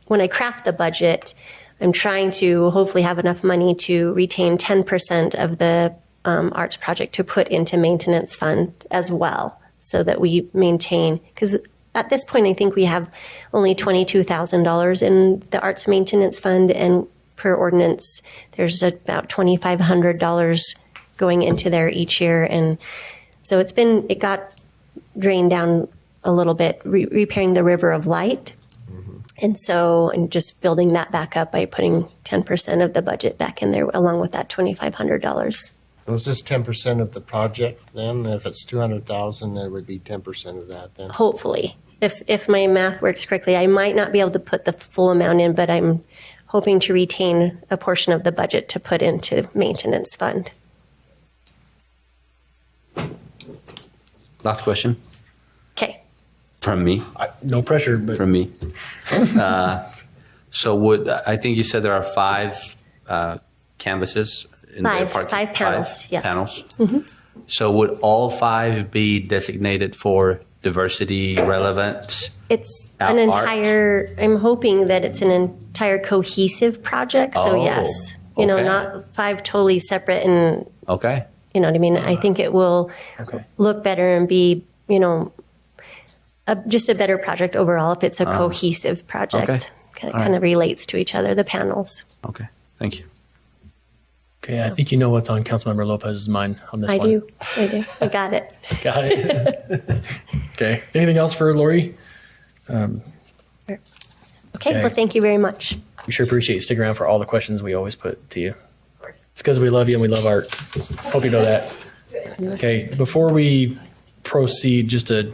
Speaker 13: when I craft the budget, I'm trying to hopefully have enough money to retain 10% of the arts project to put into maintenance fund as well, so that we maintain, because at this point I think we have only $22,000 in the arts maintenance fund, and per ordinance there's about $2,500 going into there each year. And so it got drain down a little bit, repairing the River of Light. And just building that back up by putting 10% of the budget back in there, along with that $2,500.
Speaker 14: Was this 10% of the project then? If it's 200,000, it would be 10% of that then?
Speaker 13: Hopefully, if my math works correctly, I might not be able to put the full amount in, but I'm hoping to retain a portion of the budget to put into maintenance fund.
Speaker 9: Last question
Speaker 13: Okay.
Speaker 9: from me.
Speaker 1: No pressure, but
Speaker 9: From me. So I think you said there are 5 canvases in the park.
Speaker 13: 5 panels, yes.
Speaker 9: Panels.
Speaker 13: Mm-hmm.
Speaker 9: So would all 5 be designated for diversity relevance?
Speaker 13: It's
Speaker 9: Art?
Speaker 13: I'm hoping that it's an entire cohesive project. So
Speaker 9: Oh,
Speaker 13: yes,
Speaker 9: okay.
Speaker 13: not 5 totally separate and,
Speaker 9: Okay.
Speaker 13: you know what I mean? I think it will look better and be, just a better project overall if it's a cohesive project.
Speaker 9: Okay.
Speaker 13: It
Speaker 9: All
Speaker 13: kind
Speaker 9: right.
Speaker 13: of relates to each other, the panels.
Speaker 9: Okay. Thank you.
Speaker 1: okay, I think you know what's on Councilmember Lopez's mind on this
Speaker 13: I
Speaker 1: one.
Speaker 13: do. I got it.
Speaker 1: Got it. Okay. Anything else for Lori?
Speaker 13: Okay, well, thank you very much.
Speaker 1: We sure appreciate you sticking around for all the questions we always put to you. It's because we love you and we love art. Hope you know that. Okay, before we proceed, just a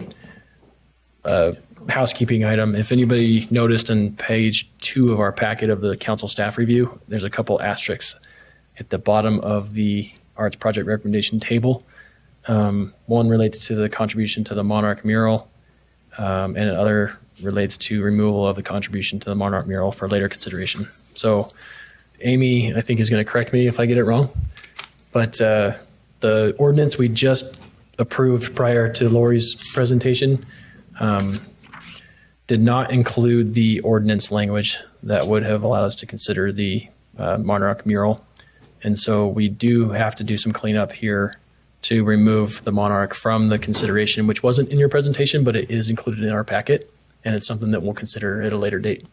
Speaker 1: housekeeping item. If anybody noticed on page 2 of our packet of the council staff review, there's a couple asterisks at the bottom of the arts project recommendation table. One relates to the contribution to the Monarch mural, and another relates to removal of the contribution to the Monarch mural for later consideration. So Amy, I think, is going to correct me if I get it wrong, but the ordinance we just approved prior to Lori's presentation did not include the ordinance language that would have allowed us to consider the Monarch mural. And so we do have to do some cleanup here to remove the Monarch from the consideration, which wasn't in your presentation, but it is included in our packet, and it's something that we'll consider at a later date.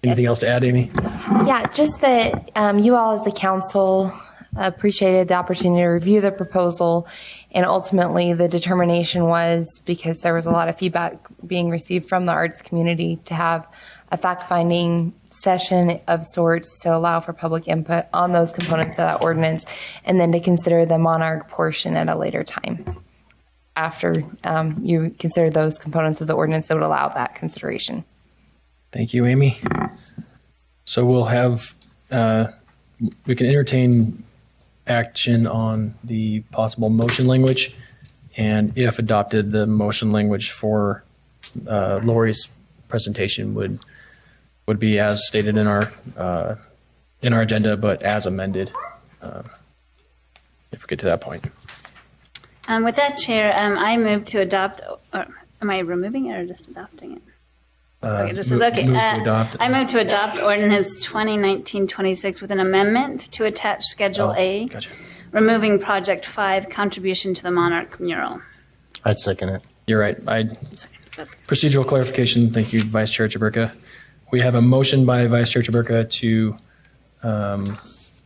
Speaker 1: Anything else to add, Amy?
Speaker 15: Yeah, just that you all as a council appreciated the opportunity to review the proposal, and ultimately the determination was, because there was a lot of feedback being received from the arts community, to have a fact-finding session of sorts to allow for public input on those components of that ordinance, and then to consider the Monarch portion at a later time after you consider those components of the ordinance that would allow that consideration.
Speaker 1: Thank you, Amy. So we'll have, we can entertain action on the possible motion language, and if adopted, the motion language for Lori's presentation would be as stated in our agenda, but as amended, if we get to that point.
Speaker 2: With that, Chair, I move to adopt, or am I removing it or just adopting it? Okay, just as, okay.
Speaker 1: Move to adopt.
Speaker 2: I move to adopt ordinance 2019-26 with an amendment to attach Schedule A,
Speaker 1: Gotcha.
Speaker 2: removing Project 5 contribution to the Monarch mural.
Speaker 14: I'd second it.
Speaker 1: You're right.
Speaker 2: That's
Speaker 1: Procedural clarification. Thank you, Vice Chair Chaburka. We have a motion by Vice Chair Chaburka to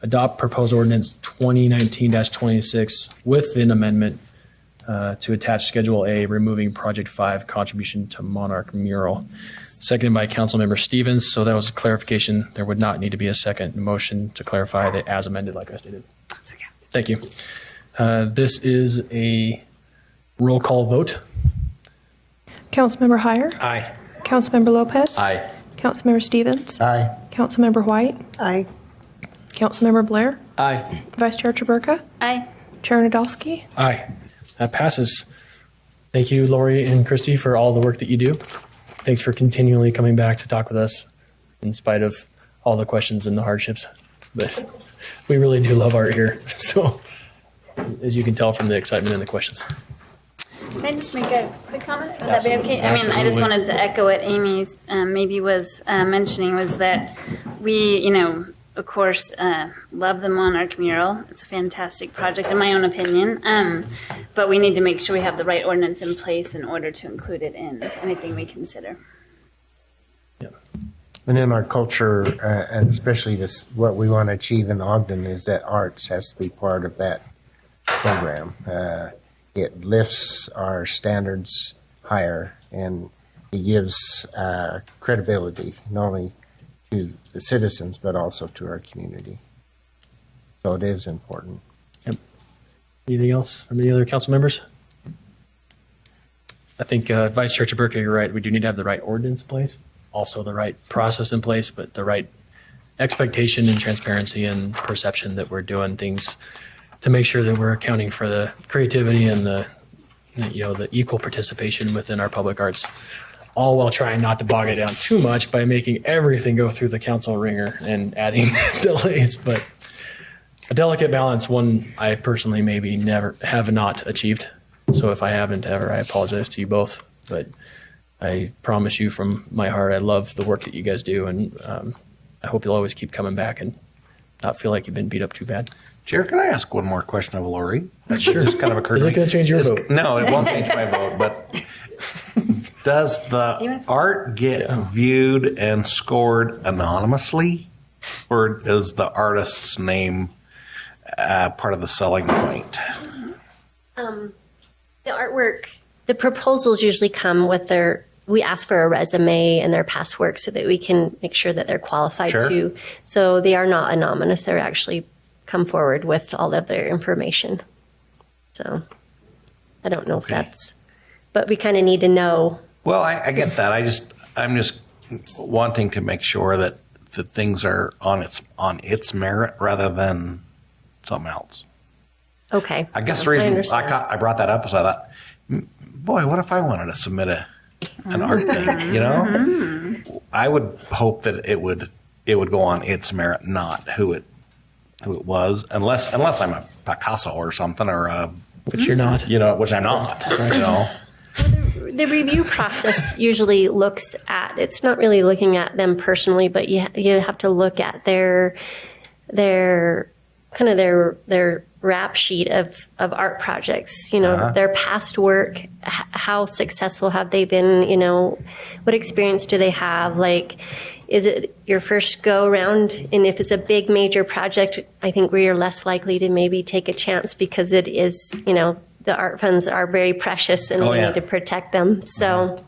Speaker 1: adopt proposed ordinance 2019-26 with an amendment to attach Schedule A, removing Project 5 contribution to Monarch mural. Seconded by Councilmember Stevens. So that was clarification. There would not need to be a second motion to clarify that as amended, like I stated.
Speaker 2: That's okay.
Speaker 1: Thank you. This is a roll call vote.
Speaker 12: Councilmember Heyer?
Speaker 11: Aye.
Speaker 12: Councilmember Lopez?
Speaker 9: Aye.
Speaker 12: Councilmember Stevens?
Speaker 14: Aye.
Speaker 12: Councilmember White?
Speaker 10: Aye.
Speaker 12: Councilmember Blair?
Speaker 1: Aye.
Speaker 12: Vice Chair Chaburka?
Speaker 2: Aye.
Speaker 12: Chair Nadolski?
Speaker 1: Aye. That passes. Thank you, Lori and Christy, for all the work that you do. Thanks for continually coming back to talk with us in spite of all the questions and the hardships. But we really do love art here. So as you can tell from the excitement and the questions.
Speaker 2: Can I just make a quick comment? Would that be okay? I mean, I just
Speaker 1: Absolutely.
Speaker 2: wanted to echo what Amy's maybe was mentioning, was that we, of course, love the Monarch mural. It's a fantastic project, in my own opinion. But we need to make sure we have the right ordinance in place in order to include it in anything we consider.
Speaker 14: And in our culture, and especially this, what we want to achieve in Ogden is that arts has to be part of that program. it lifts our standards higher, and it gives credibility not only to the citizens but also to our community. So it is important.
Speaker 1: Anything else from any other council members? I think Vice Chair Chaburka, you're right. We do need to have the right ordinance in place, also the right process in place, but the right expectation and transparency and perception that we're doing things to make sure that we're accounting for the creativity and the equal participation within our public arts, all while trying not to bog it down too much by making everything go through the council ringer and adding delays. But a delicate balance, one I personally maybe never have not achieved. So if I haven't ever, I apologize to you both. But I promise you from my heart, I love the work that you guys do, and I hope you'll always keep coming back and not feel like you've been beat up too bad.
Speaker 11: Chair, can I ask one more question of Lori? That
Speaker 1: Sure.
Speaker 11: just kind of occurred
Speaker 1: Is
Speaker 11: to
Speaker 1: it
Speaker 11: me.
Speaker 1: going to change your vote?
Speaker 11: No, it won't change my vote, but does the art get viewed and scored anonymously, or is the artist's name part of the selling point?
Speaker 13: The artwork, the proposals usually come with we ask for a resume and their past work so that we can make sure that they're qualified
Speaker 11: Sure.
Speaker 13: to. So they are not anonymous. They're actually come forward with all of their information. So I don't know if that's, but we kind of need to know.
Speaker 11: Well, I get that. I'm just wanting to make sure that the things are on its merit rather than something else.
Speaker 13: Okay.
Speaker 11: I guess the reason
Speaker 13: understand.
Speaker 11: I brought that up is I thought, boy, what if I wanted to submit an art thing? You know, I would hope that it would go on its merit, not who it was, unless I'm a Picasso or something, or
Speaker 1: Which you're not.
Speaker 11: You know, which I'm not. You know.
Speaker 13: The review process usually looks at, it's not really looking at them personally, but you have to look at their kind of their rap sheet of art projects, their past work, how successful have they been, what experience do they have? Like, is it your first go around? And if it's a big major project, I think where you're less likely to maybe take a chance because it is, the art funds are very precious and we need to protect them. So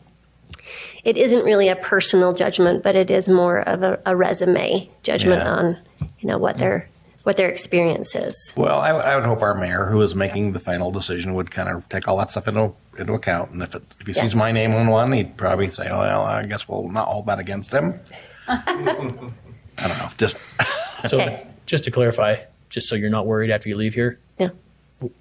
Speaker 13: it isn't really a personal judgment, but it is more of a resume judgment on, what their experience is.
Speaker 11: Well, I would hope our mayor, who is making the final decision, would kind of take all that stuff into account. And if he sees my name on one, he'd probably say, "Oh, well, I guess we'll not hold that against him." I don't know. Just
Speaker 1: So just to clarify, just so you're not worried after you leave here.
Speaker 13: Yeah.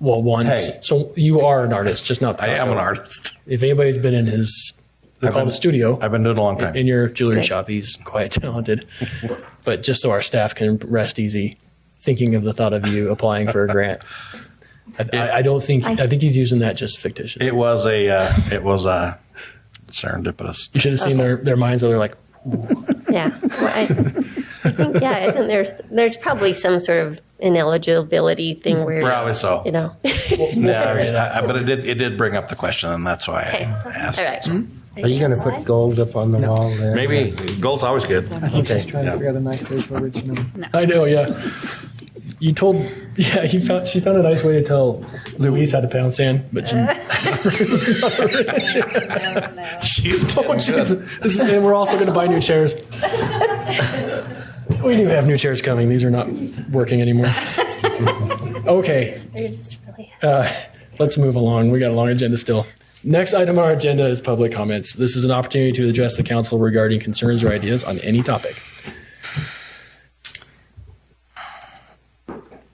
Speaker 1: Well, one, so you are an artist, just not Picasso.
Speaker 11: I am an artist.
Speaker 1: If anybody's been in his, they call it a studio.
Speaker 11: I've been doing it a long time.
Speaker 1: In your jewelry shop, he's quite talented. But just so our staff can rest easy, thinking of the thought of you applying for a grant. I think he's using that just fictitious.
Speaker 11: It was a serendipitous.
Speaker 1: You should have seen their minds. They're like,
Speaker 13: yeah. Well, I think there's probably some sort of ineligibility thing where
Speaker 11: probably so. But it did bring up the question, and that's why I asked.
Speaker 13: All right.
Speaker 14: Are you going to put gold up on the wall there?
Speaker 11: Maybe gold's always good.
Speaker 1: I think she's trying to figure out a nice way to original. I know, yeah. She found a nice way to tell Louise how to pound sand, but she and we're also going to buy new chairs. We do have new chairs coming. These are not working anymore. Okay. Let's move along. We got a long agenda still. Next item on our agenda is public comments. This is an opportunity to address the council regarding concerns or ideas on any topic.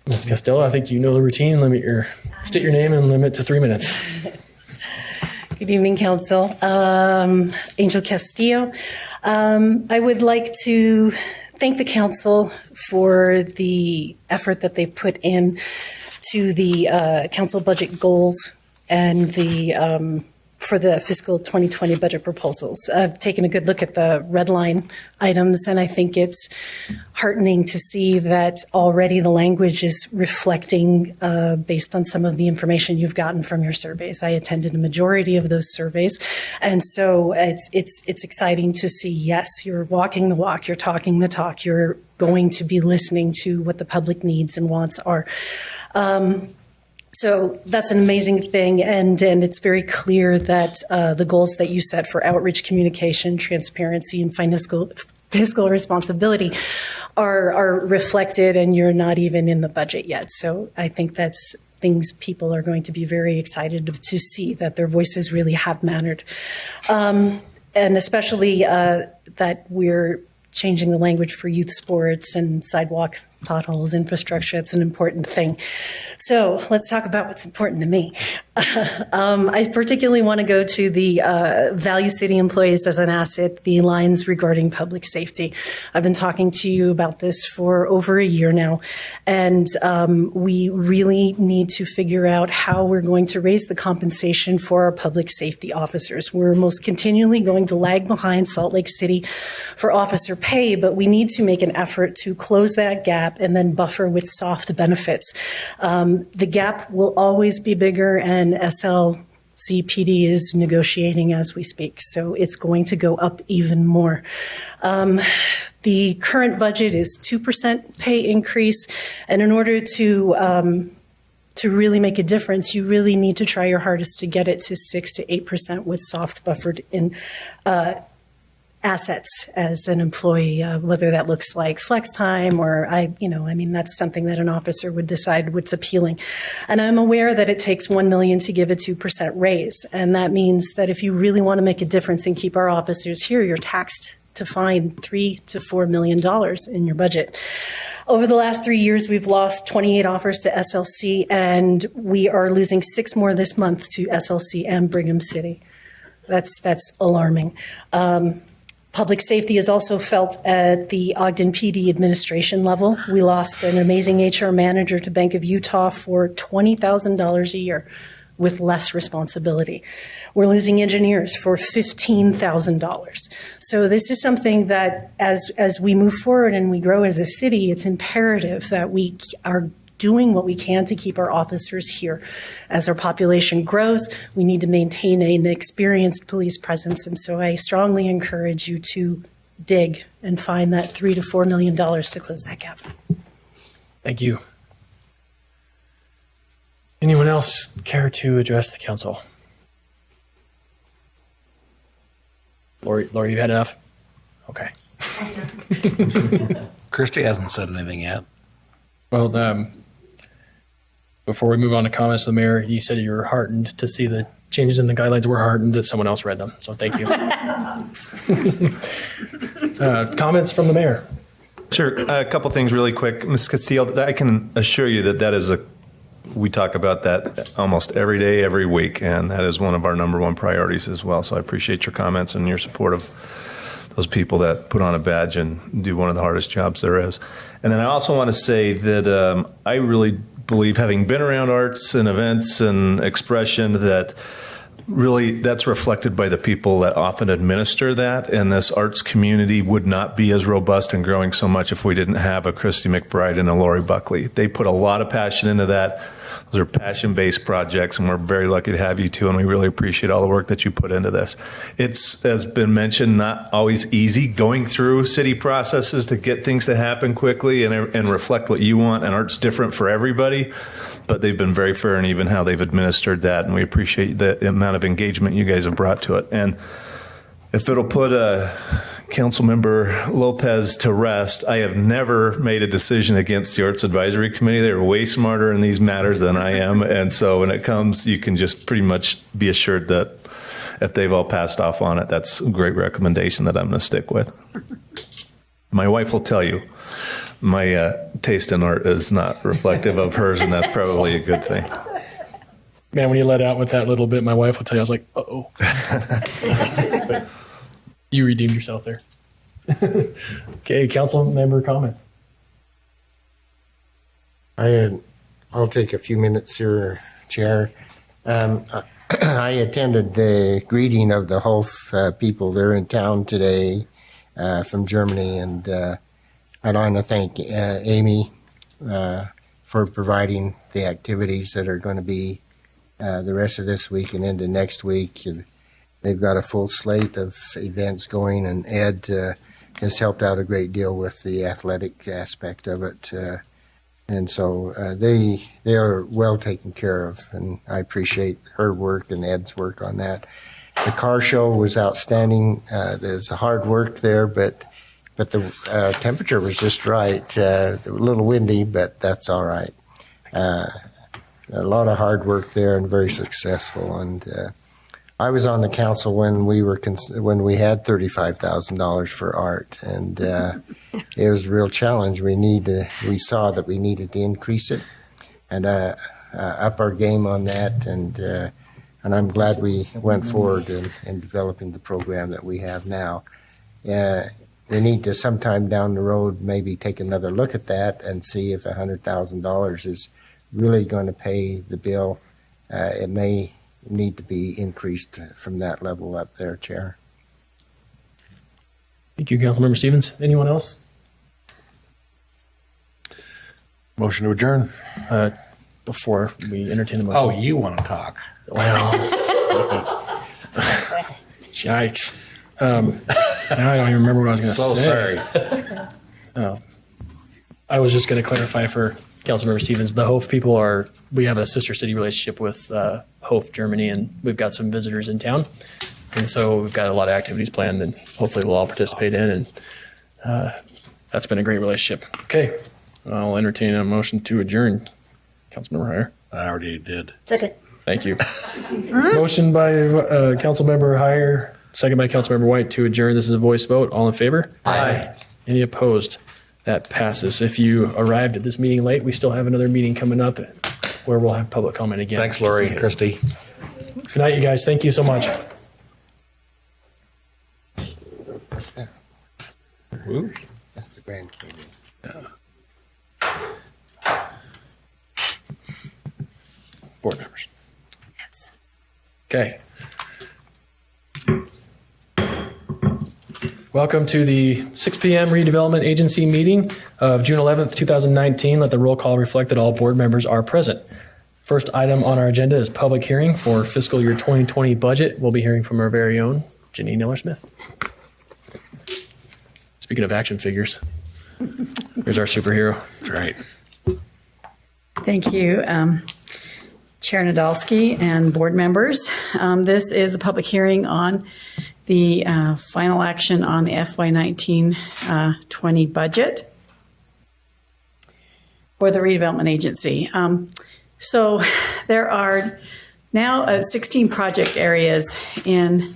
Speaker 1: Ms. Costello, I think you know the routine. State your name and limit to 3 minutes.
Speaker 6: Good evening, Council. Angel Castillo. I would like to thank the Council for the effort that they've put in to the Council budget goals and for the fiscal 2020 budget proposals. I've taken a good look at the red line items, and I think it's heartening to see that already the language is reflecting based on some of the information you've gotten from your surveys. I attended a majority of those surveys, and so it's exciting to see, yes, you're walking the walk, you're talking the talk, you're going to be listening to what the public needs and wants are. So that's an amazing thing, and it's very clear that the goals that you set for outreach, communication, transparency, and fiscal responsibility are reflected, and you're not even in the budget yet. So I think that's things people are going to be very excited to see, that their voices really have mattered. And especially that we're changing the language for youth sports and sidewalk potholes, infrastructure. It's an important thing. So let's talk about what's important to me. I particularly want to go to the value city employees as an asset, the lines regarding public safety. I've been talking to you about this for over a year now, and we really need to figure out how we're going to raise the compensation for our public safety officers. We're most continually going to lag behind Salt Lake City for officer pay, but we need to make an effort to close that gap and then buffer with soft benefits. The gap will always be bigger, and SLCPD is negotiating as we speak, so it's going to go up even more. The current budget is 2% pay increase, and in order to really make a difference, you really need to try your hardest to get it to 6 to 8% with soft buffered in assets as an employee, whether that looks like flex time or that's something that an officer would decide what's appealing. And I'm aware that it takes $1 million to give a 2% raise. And that means that if you really want to make a difference and keep our officers here, you're taxed to find $3 to $4 million in your budget. Over the last 3 years, we've lost 28 offers to SLC, and we are losing 6 more this month to SLC and Brigham City. That's alarming. Public safety is also felt at the Ogden PD administration level. We lost an amazing HR manager to Bank of Utah for $20,000 a year with less responsibility. We're losing engineers for $15,000. So this is something that as we move forward and we grow as a city, it's imperative that we are doing what we can to keep our officers here. As our population grows, we need to maintain an experienced police presence, and so I strongly encourage you to dig and find that $3 to $4 million to close that gap.
Speaker 1: Thank you. Anyone else care to address the council? Lori, you've had enough? Okay.
Speaker 11: Christy hasn't said anything yet.
Speaker 1: Well, before we move on to comments, the mayor, you said you were heartened to see the changes in the guidelines. We're heartened that someone else read them, so thank you. Comments from the mayor?
Speaker 16: Sure. A couple things really quick. Ms. Castillo, I can assure you that is we talk about that almost every day, every week, and that is one of our number one priorities as well. So I appreciate your comments and your support of those people that put on a badge and do one of the hardest jobs there is. And then I also want to say that I really believe, having been around arts and events and expression, that really that's reflected by the people that often administer that. And this arts community would not be as robust and growing so much if we didn't have a Christy McBride and a Lori Buckley. They put a lot of passion into that. Those are passion-based projects, and we're very lucky to have you two, and we really appreciate all the work that you put into this. It's, as been mentioned, not always easy going through city processes to get things to happen quickly and reflect what you want, and art's different for everybody, but they've been very fair and even how they've administered that, and we appreciate the amount of engagement you guys have brought to it. And if it'll put Councilmember Lopez to rest, I have never made a decision against the Arts Advisory Committee. They're way smarter in these matters than I am. And so when it comes, you can just pretty much be assured that if they've all passed off on it, that's a great recommendation that I'm going to stick with. My wife will tell you my taste in art is not reflective of hers, and that's probably a good thing.
Speaker 1: Man, when you let out with that little bit, my wife will tell you, I was like, uh-oh. But you redeemed yourself there. Okay, council member comments.
Speaker 14: I'll take a few minutes here, Chair. I attended the greeting of the Hof people there in town today from Germany, and I'd want to thank Amy for providing the activities that are going to be the rest of this week and into next week. They've got a full slate of events going, and Ed has helped out a great deal with the athletic aspect of it. And so they are well taken care of, and I appreciate her work and Ed's work on that. The car show was outstanding. There's hard work there, but the temperature was just right. A little windy, but that's all right. A lot of hard work there and very successful. And I was on the council when we had $35,000 for art, and it was a real challenge. We saw that we needed to increase it and up our game on that, and I'm glad we went forward in developing the program that we have now. We need to sometime down the road maybe take another look at that and see if $100,000 is really going to pay the bill. It may need to be increased from that level up there, Chair.
Speaker 1: Thank you, Councilmember Stevens. Anyone else?
Speaker 11: Motion to adjourn.
Speaker 1: Before we entertain the motion.
Speaker 11: Oh, you want to talk?
Speaker 1: Well, yikes. Now I don't even remember what I was going to say.
Speaker 11: So sorry.
Speaker 1: I was just going to clarify for Councilmember Stevens, the Hof people we have a sister city relationship with Hof, Germany, and we've got some visitors in town. And so we've got a lot of activities planned and hopefully we'll all participate in. And that's been a great relationship. Okay. I'll entertain a motion to adjourn. Councilmember Heyer.
Speaker 11: I already did.
Speaker 10: Second.
Speaker 1: Thank you. Motion by Councilmember Heyer, second by Councilmember White to adjourn. This is a voice vote. All in favor?
Speaker 11: Aye.
Speaker 1: Any opposed? That passes. If you arrived at this meeting late, we still have another meeting coming up where we'll have public comment again.
Speaker 11: Thanks, Lori and Christy.
Speaker 1: Good night, you guys. Thank you so much.
Speaker 14: Ooh, that's the Grand Canyon.
Speaker 1: Board members. Yes. Okay. Welcome to the 6 p.m. Redevelopment Agency meeting of June 11th, 2019. Let the roll call reflect that all board members are present. First item on our agenda is public hearing for fiscal year 2020 budget. We'll be hearing from our very own Janine Neller-Smith. Speaking of action figures, here's our superhero.
Speaker 11: That's right.
Speaker 17: Thank you, Chair Nadolski and board members. This is a public hearing on the final action on the FY19-20 budget for the redevelopment agency. So there are now 16 project areas in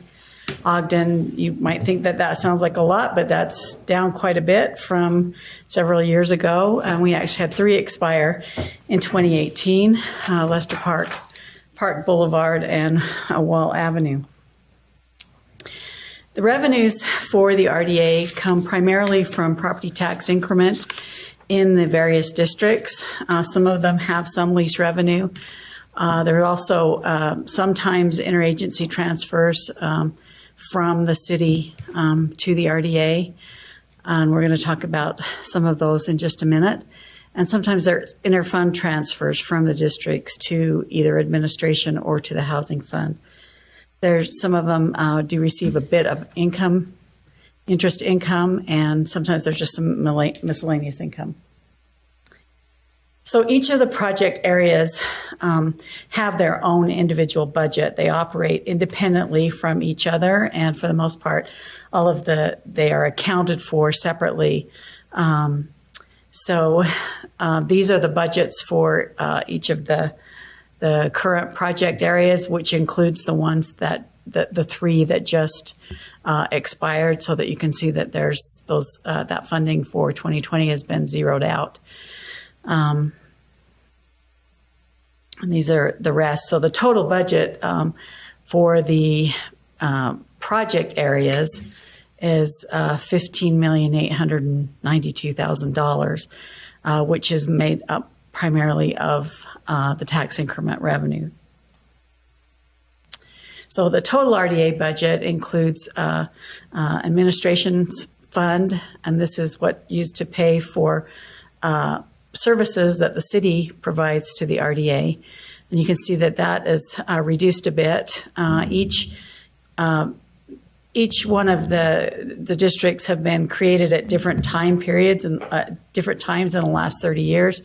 Speaker 17: Ogden. You might think that sounds like a lot, but that's down quite a bit from several years ago. We actually had 3 expire in 2018, Lester Park, Park Boulevard, and Wall Avenue. The revenues for the RDA come primarily from property tax increment in the various districts. Some of them have some lease revenue. There are also sometimes interagency transfers from the city to the RDA. And we're going to talk about some of those in just a minute. And sometimes there's interfund transfers from the districts to either administration or to the housing fund. Some of them do receive a bit of income, interest income, and sometimes there's just some miscellaneous income. So each of the project areas have their own individual budget. They operate independently from each other, and for the most part, they are accounted for separately. So these are the budgets for each of the current project areas, which includes the ones that the 3 that just expired, so that you can see that there's that funding for 2020 has been zeroed out. And these are the rest. So the total budget for the project areas is $15,892,000, which is made up primarily of the tax increment revenue. So the total RDA budget includes administration fund, and this is what used to pay for services that the city provides to the RDA. And you can see that is reduced a bit. Each each one of the districts have been created at different time periods and different times in the last 30 years.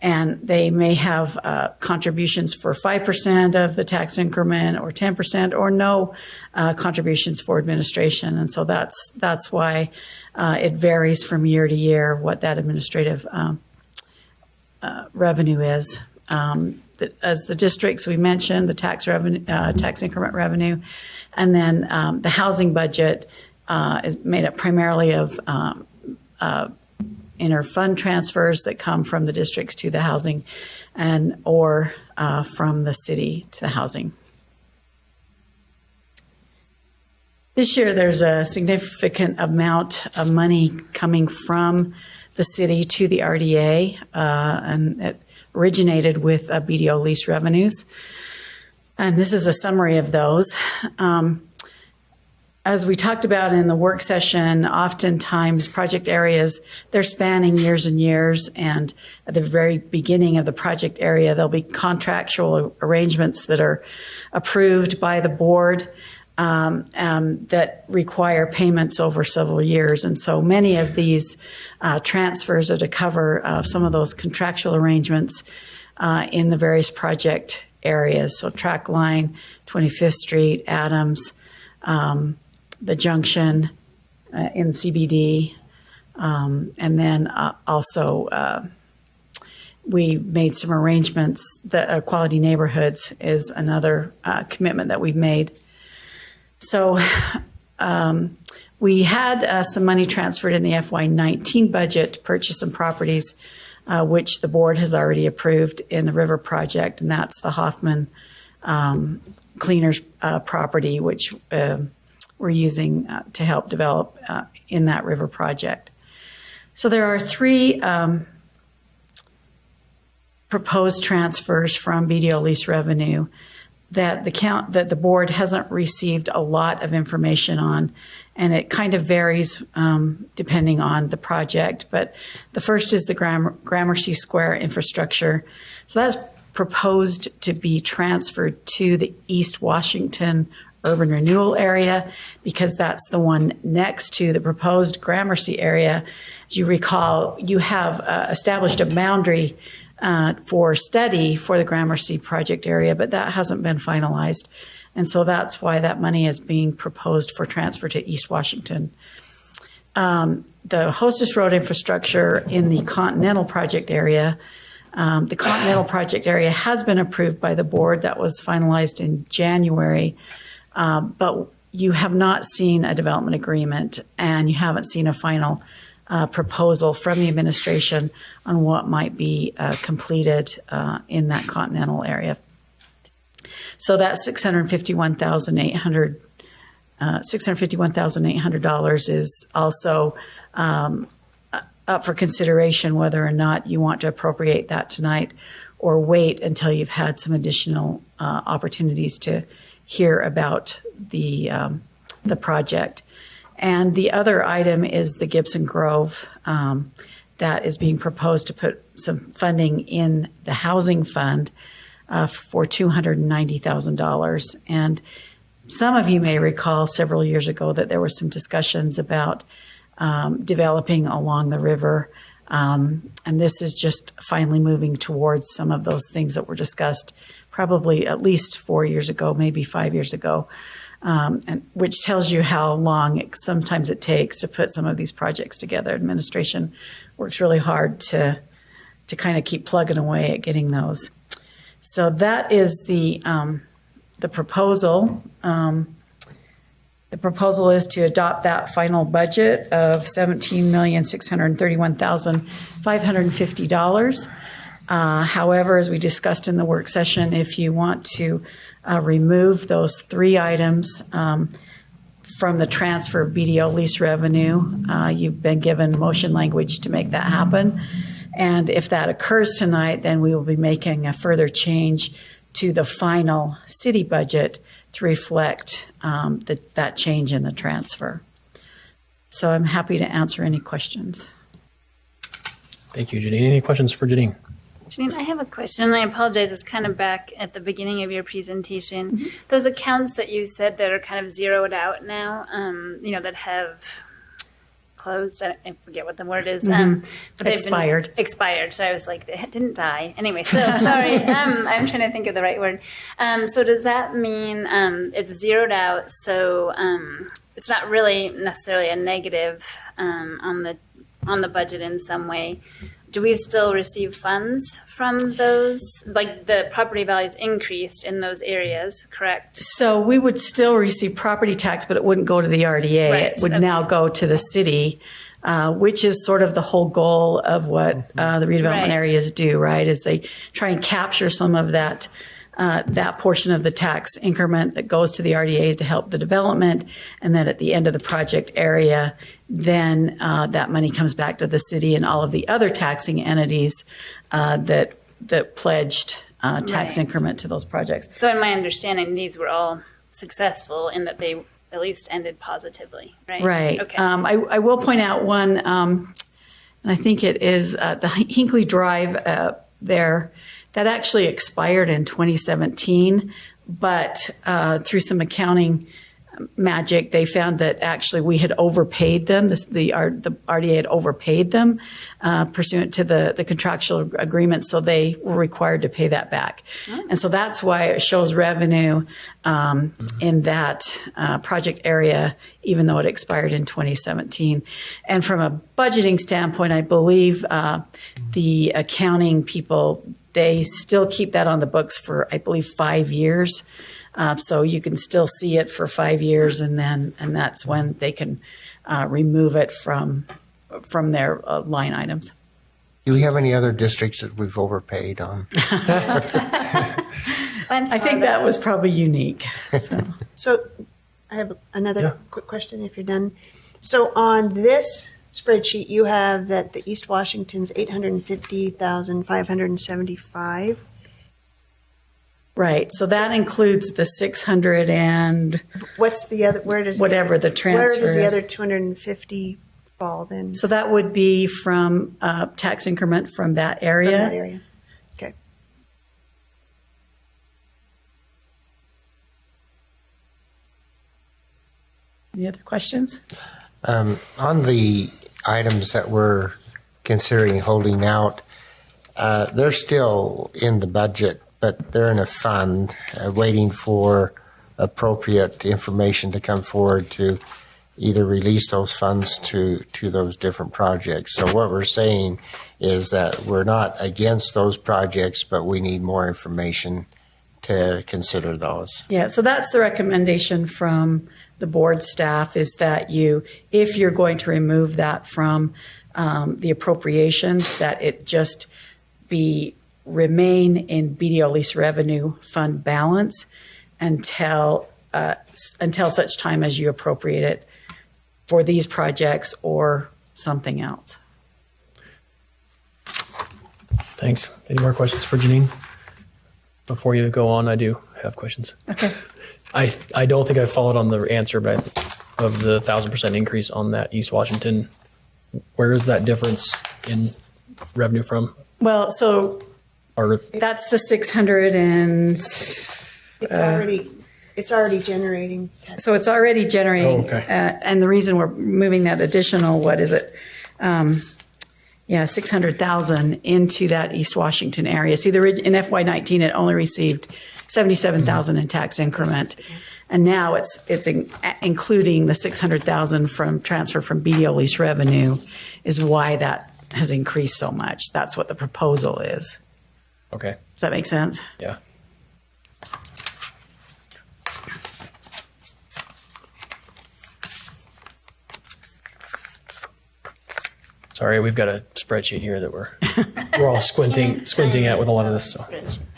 Speaker 17: And they may have contributions for 5% of the tax increment or 10% or no contributions for administration. And so that's why it varies from year to year what that administrative revenue is. As the districts we mentioned, the tax revenue, tax increment revenue, and then the housing budget is made up primarily of inter-fund transfers that come from the districts to the housing, or from the city to the housing. This year, there's a significant amount of money coming from the city to the RDA, and it originated with BDO lease revenues. And this is a summary of those. As we talked about in the work session, oftentimes project areas, they're spanning years and years. And at the very beginning of the project area, there'll be contractual arrangements that are approved by the board that require payments over several years. And so many of these transfers are to cover some of those contractual arrangements in the various project areas. So track line, 25th Street, Adams, the junction in CBD, and then also we made some arrangements. The Quality Neighborhoods is another commitment that we've made. So we had some money transferred in the FY19 budget to purchase some properties, which the board has already approved in the River Project, and that's the Hoffman Cleaners property, which we're using to help develop in that River Project. So there are three proposed transfers from BDO lease revenue that the board hasn't received a lot of information on, and it kind of varies depending on the project. But the first is the Gramercy Square infrastructure. So that's proposed to be transferred to the East Washington urban renewal area because that's the one next to the proposed Gramercy area. As you recall, you have established a boundary for study for the Gramercy project area, but that hasn't been finalized. And so that's why that money is being proposed for transfer to East Washington. The Hostess Road infrastructure in the Continental project area, the Continental project area has been approved by the board. That was finalized in January, but you have not seen a development agreement and you haven't seen a final proposal from the administration on what might be completed in that Continental area. So that $651,800 is also up for consideration whether or not you want to appropriate that tonight or wait until you've had some additional opportunities to hear about the project. And the other item is the Gibson Grove that is being proposed to put some funding in the housing fund for $290,000. And some of you may recall several years ago that there were some discussions about developing along the river. And this is just finally moving towards some of those things that were discussed probably at least 4 years ago, maybe 5 years ago. And which tells you how long sometimes it takes to put some of these projects together. Administration works really hard to kind of keep plugging away at getting those. So that is the proposal. The proposal is to adopt that final budget of $17,631,550. However, as we discussed in the work session, if you want to remove those three items from the transfer of BDO lease revenue, you've been given motion language to make that happen. And if that occurs tonight, then we will be making a further change to the final city budget to reflect that change in the transfer. So I'm happy to answer any questions.
Speaker 1: Thank you, Janine. Any questions for Janine?
Speaker 2: Janine, I have a question, and I apologize. It's kind of back at the beginning of your presentation. Those accounts that you said that are kind of zeroed out now, that have closed. I forget what the word is. But they've
Speaker 17: Expired.
Speaker 2: Been expired. So I was like, they didn't die. Anyway, so sorry. I'm trying to think of the right word. So does that mean it's zeroed out? So it's not really necessarily a negative on the budget in some way. Do we still receive funds from those? Like the property values increased in those areas, correct?
Speaker 17: So we would still receive property tax, but it wouldn't go to the RDA.
Speaker 2: Right.
Speaker 17: It would now go to the city, which is sort of the whole goal of what the redevelopment
Speaker 2: Right.
Speaker 17: areas do, right? Is they try and capture some of that portion of the tax increment that goes to the RDA to help the development, and then at the end of the project area, then that money comes back to the city and all of the other taxing entities that pledged tax
Speaker 2: Right.
Speaker 17: increment to those projects.
Speaker 2: So in my understanding, these were all successful in that they at least ended positively, right?
Speaker 17: Right.
Speaker 2: Okay.
Speaker 17: I will point out one, and I think it is the Hinkley Drive there. That actually expired in 2017, but through some accounting magic, they found that actually we had overpaid them. The RDA had overpaid them pursuant to the contractual agreement, so they were required to pay that back. And so that's why it shows revenue in that project area, even though it expired in 2017. And from a budgeting standpoint, I believe the accounting people, they still keep that on the books for, I believe, 5 years. So you can still see it for 5 years, and that's when they can remove it from their line items.
Speaker 14: Do we have any other districts that we've overpaid on?
Speaker 17: I think that was probably unique.
Speaker 10: So I have another quick question if you're done. So on this spreadsheet, you have that the East Washington's 850,575.
Speaker 17: Right. So that includes the 600 and
Speaker 10: What's the other? Where does
Speaker 17: whatever the transfer
Speaker 10: Where does the
Speaker 17: is.
Speaker 10: other 250 fall then?
Speaker 17: So that would be from tax increment from that area.
Speaker 10: From that area. Okay.
Speaker 17: Any other questions?
Speaker 14: On the items that we're considering holding out, they're still in the budget, but they're in a fund waiting for appropriate information to come forward to either release those funds to those different projects. So what we're saying is that we're not against those projects, but we need more information to consider those.
Speaker 17: Yeah, so that's the recommendation from the board staff, is that if you're going to remove that from the appropriations, that it just remain in BDO lease revenue fund balance until such time as you appropriate it for these projects or something else.
Speaker 1: Thanks. Any more questions for Janine? Before you go on, I do have questions.
Speaker 17: Okay.
Speaker 1: I don't think I followed on the answer, but of the 1,000% increase on that East Washington, where is that difference in revenue from?
Speaker 17: Well, so that's the 600 and
Speaker 10: It's already generating.
Speaker 17: so it's already generating.
Speaker 1: Oh, okay.
Speaker 17: And the reason we're moving that additional, 600,000 into that East Washington area. See, in FY19, it only received 77,000 in tax increment. And now it's including the 600,000 from transfer from BDO lease revenue is why that has increased so much. That's what the proposal is.
Speaker 1: Okay.
Speaker 17: Does that make sense?
Speaker 1: Yeah. Sorry, we've got a spreadsheet here that we're all squinting at with a lot of this. So.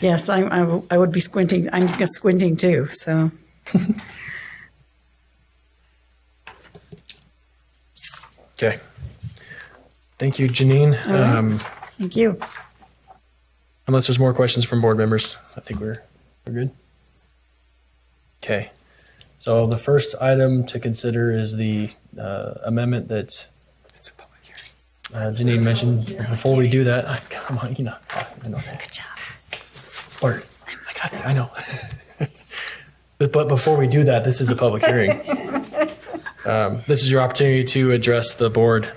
Speaker 17: Yes, I would be squinting. I'm squinting too. So.
Speaker 1: Okay. Thank you, Janine.
Speaker 17: Right. Thank you.
Speaker 1: Unless there's more questions from board members, I think we're good. Okay. So the first item to consider is the amendment that Janine mentioned. Before we do that, come on, I know that. Good job. Or, I got it. I know. But before we do that, this is a public hearing. This is your opportunity to address the board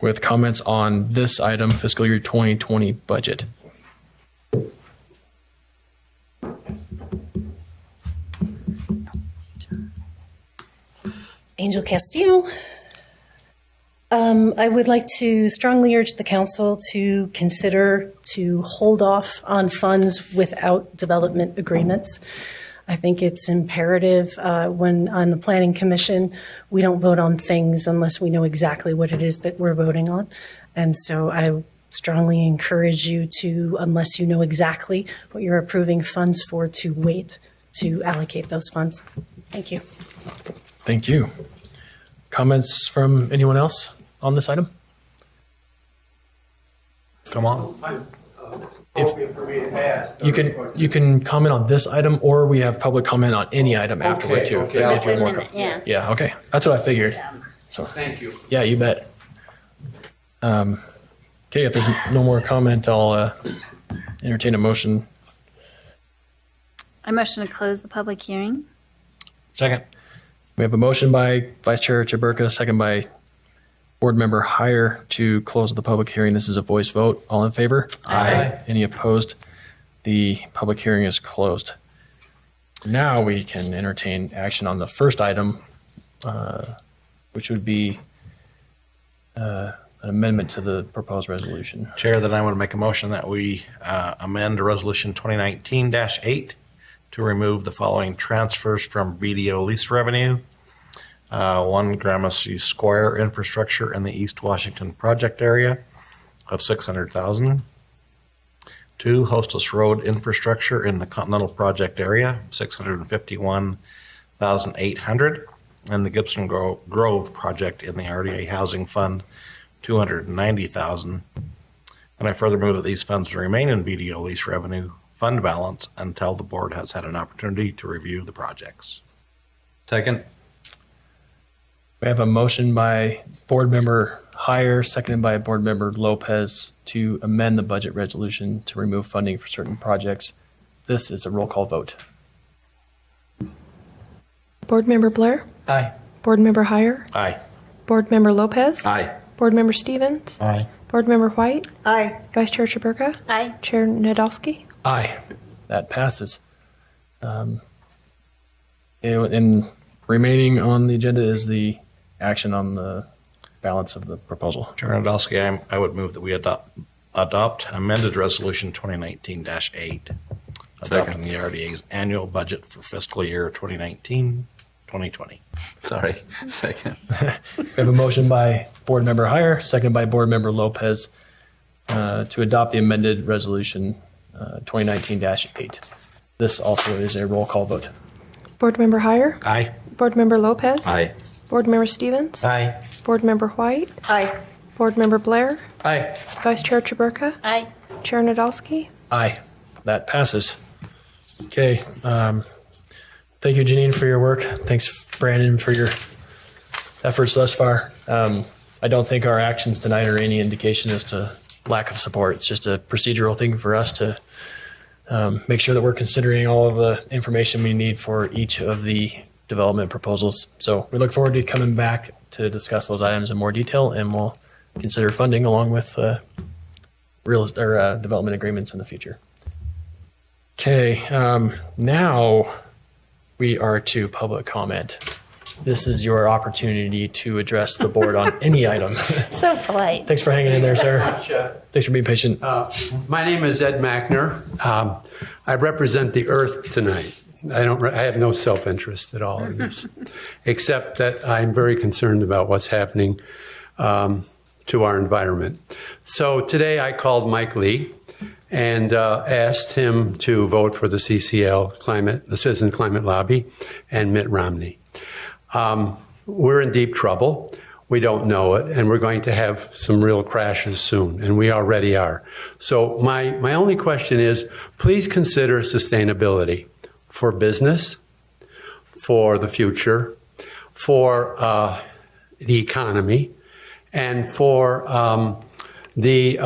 Speaker 1: with comments on this item, fiscal year 2020 budget.
Speaker 6: Angel Castillo. I would like to strongly urge the council to consider to hold off on funds without development agreements. I think it's imperative when on the Planning Commission, we don't vote on things unless we know exactly what it is that we're voting on. And so I strongly encourage you to, unless you know exactly what you're approving funds for, to wait to allocate those funds. Thank you.
Speaker 1: Thank you. Comments from anyone else on this item?
Speaker 11: Come on.
Speaker 1: You can comment on this item, or we have public comment on any item afterward too.
Speaker 2: For just a minute, yeah.
Speaker 1: Yeah. Okay. That's what I figured. So
Speaker 11: Thank you.
Speaker 1: yeah, you bet. Okay. If there's no more comment, I'll entertain a motion.
Speaker 2: I motion to close the public hearing.
Speaker 1: Second. We have a motion by Vice Chair Chaburka, second by Board Member Heyer to close the public hearing. This is a voice vote. All in favor? Aye. Any opposed? The public hearing is closed. Now we can entertain action on the first item, which would be an amendment to the proposed resolution.
Speaker 11: Chair, then I want to make a motion that we amend Resolution 2019-8 to remove the following transfers from BDO lease revenue. One, Gramercy Square infrastructure in the East Washington project area of $600,000. Two, Hostess Road infrastructure in the Continental project area, $651,800. And the Gibson Grove project in the RDA Housing Fund, $290,000. And I further move that these funds remain in BDO lease revenue fund balance until the board has had an opportunity to review the projects.
Speaker 9: Second.
Speaker 1: We have a motion by Board Member Heyer, seconded by Board Member Lopez to amend the budget resolution to remove funding for certain projects. This is a roll call vote.
Speaker 12: Board Member Blair?
Speaker 1: Aye.
Speaker 12: Board Member Heyer?
Speaker 11: Aye.
Speaker 12: Board Member Lopez?
Speaker 9: Aye.
Speaker 12: Board Member Stevens?
Speaker 14: Aye.
Speaker 12: Board Member White?
Speaker 10: Aye.
Speaker 12: Vice Chair Chaburka?
Speaker 2: Aye.
Speaker 12: Chair Nadolski?
Speaker 1: Aye. That passes. And remaining on the agenda is the action on the balance of the proposal.
Speaker 11: Chair Nadolski, I would move that we adopt amended Resolution 2019-8, adopting the RDA's annual budget for fiscal year 2019-2020.
Speaker 9: Sorry. Second.
Speaker 1: We have a motion by Board Member Heyer, seconded by Board Member Lopez to adopt the amended resolution 2019-8. This also is a roll call vote.
Speaker 12: Board Member Heyer?
Speaker 11: Aye.
Speaker 12: Board Member Lopez?
Speaker 9: Aye.
Speaker 12: Board Member Stevens?
Speaker 14: Aye.
Speaker 12: Board Member White?
Speaker 10: Aye.
Speaker 12: Board Member Blair?
Speaker 1: Aye.
Speaker 12: Vice Chair Chaburka?
Speaker 2: Aye.
Speaker 12: Chair Nadolski?
Speaker 1: Aye. That passes. Okay. Thank you, Janine, for your work. Thanks, Brandon, for your efforts thus far. I don't think our actions tonight are any indication as to lack of support. It's just a procedural thing for us to make sure that we're considering all of the information we need for each of the development proposals. So we look forward to coming back to discuss those items in more detail, and we'll consider funding along with development agreements in the future. Okay, now we are to public comment. This is your opportunity to address the board on any item.
Speaker 2: So polite.
Speaker 1: Thanks for hanging in there, sir. Thanks for being patient.
Speaker 18: My name is Ed Mackner. I represent the Earth tonight. I have no self-interest at all in this, except that I'm very concerned about what's happening to our environment. So today I called Mike Lee and asked him to vote for the CCL, the Citizen Climate Lobby, and Mitt Romney. We're in deep trouble. We don't know it, and we're going to have some real crashes soon, and we already are. So my only question is, please consider sustainability for business, for the future, for the economy, and for the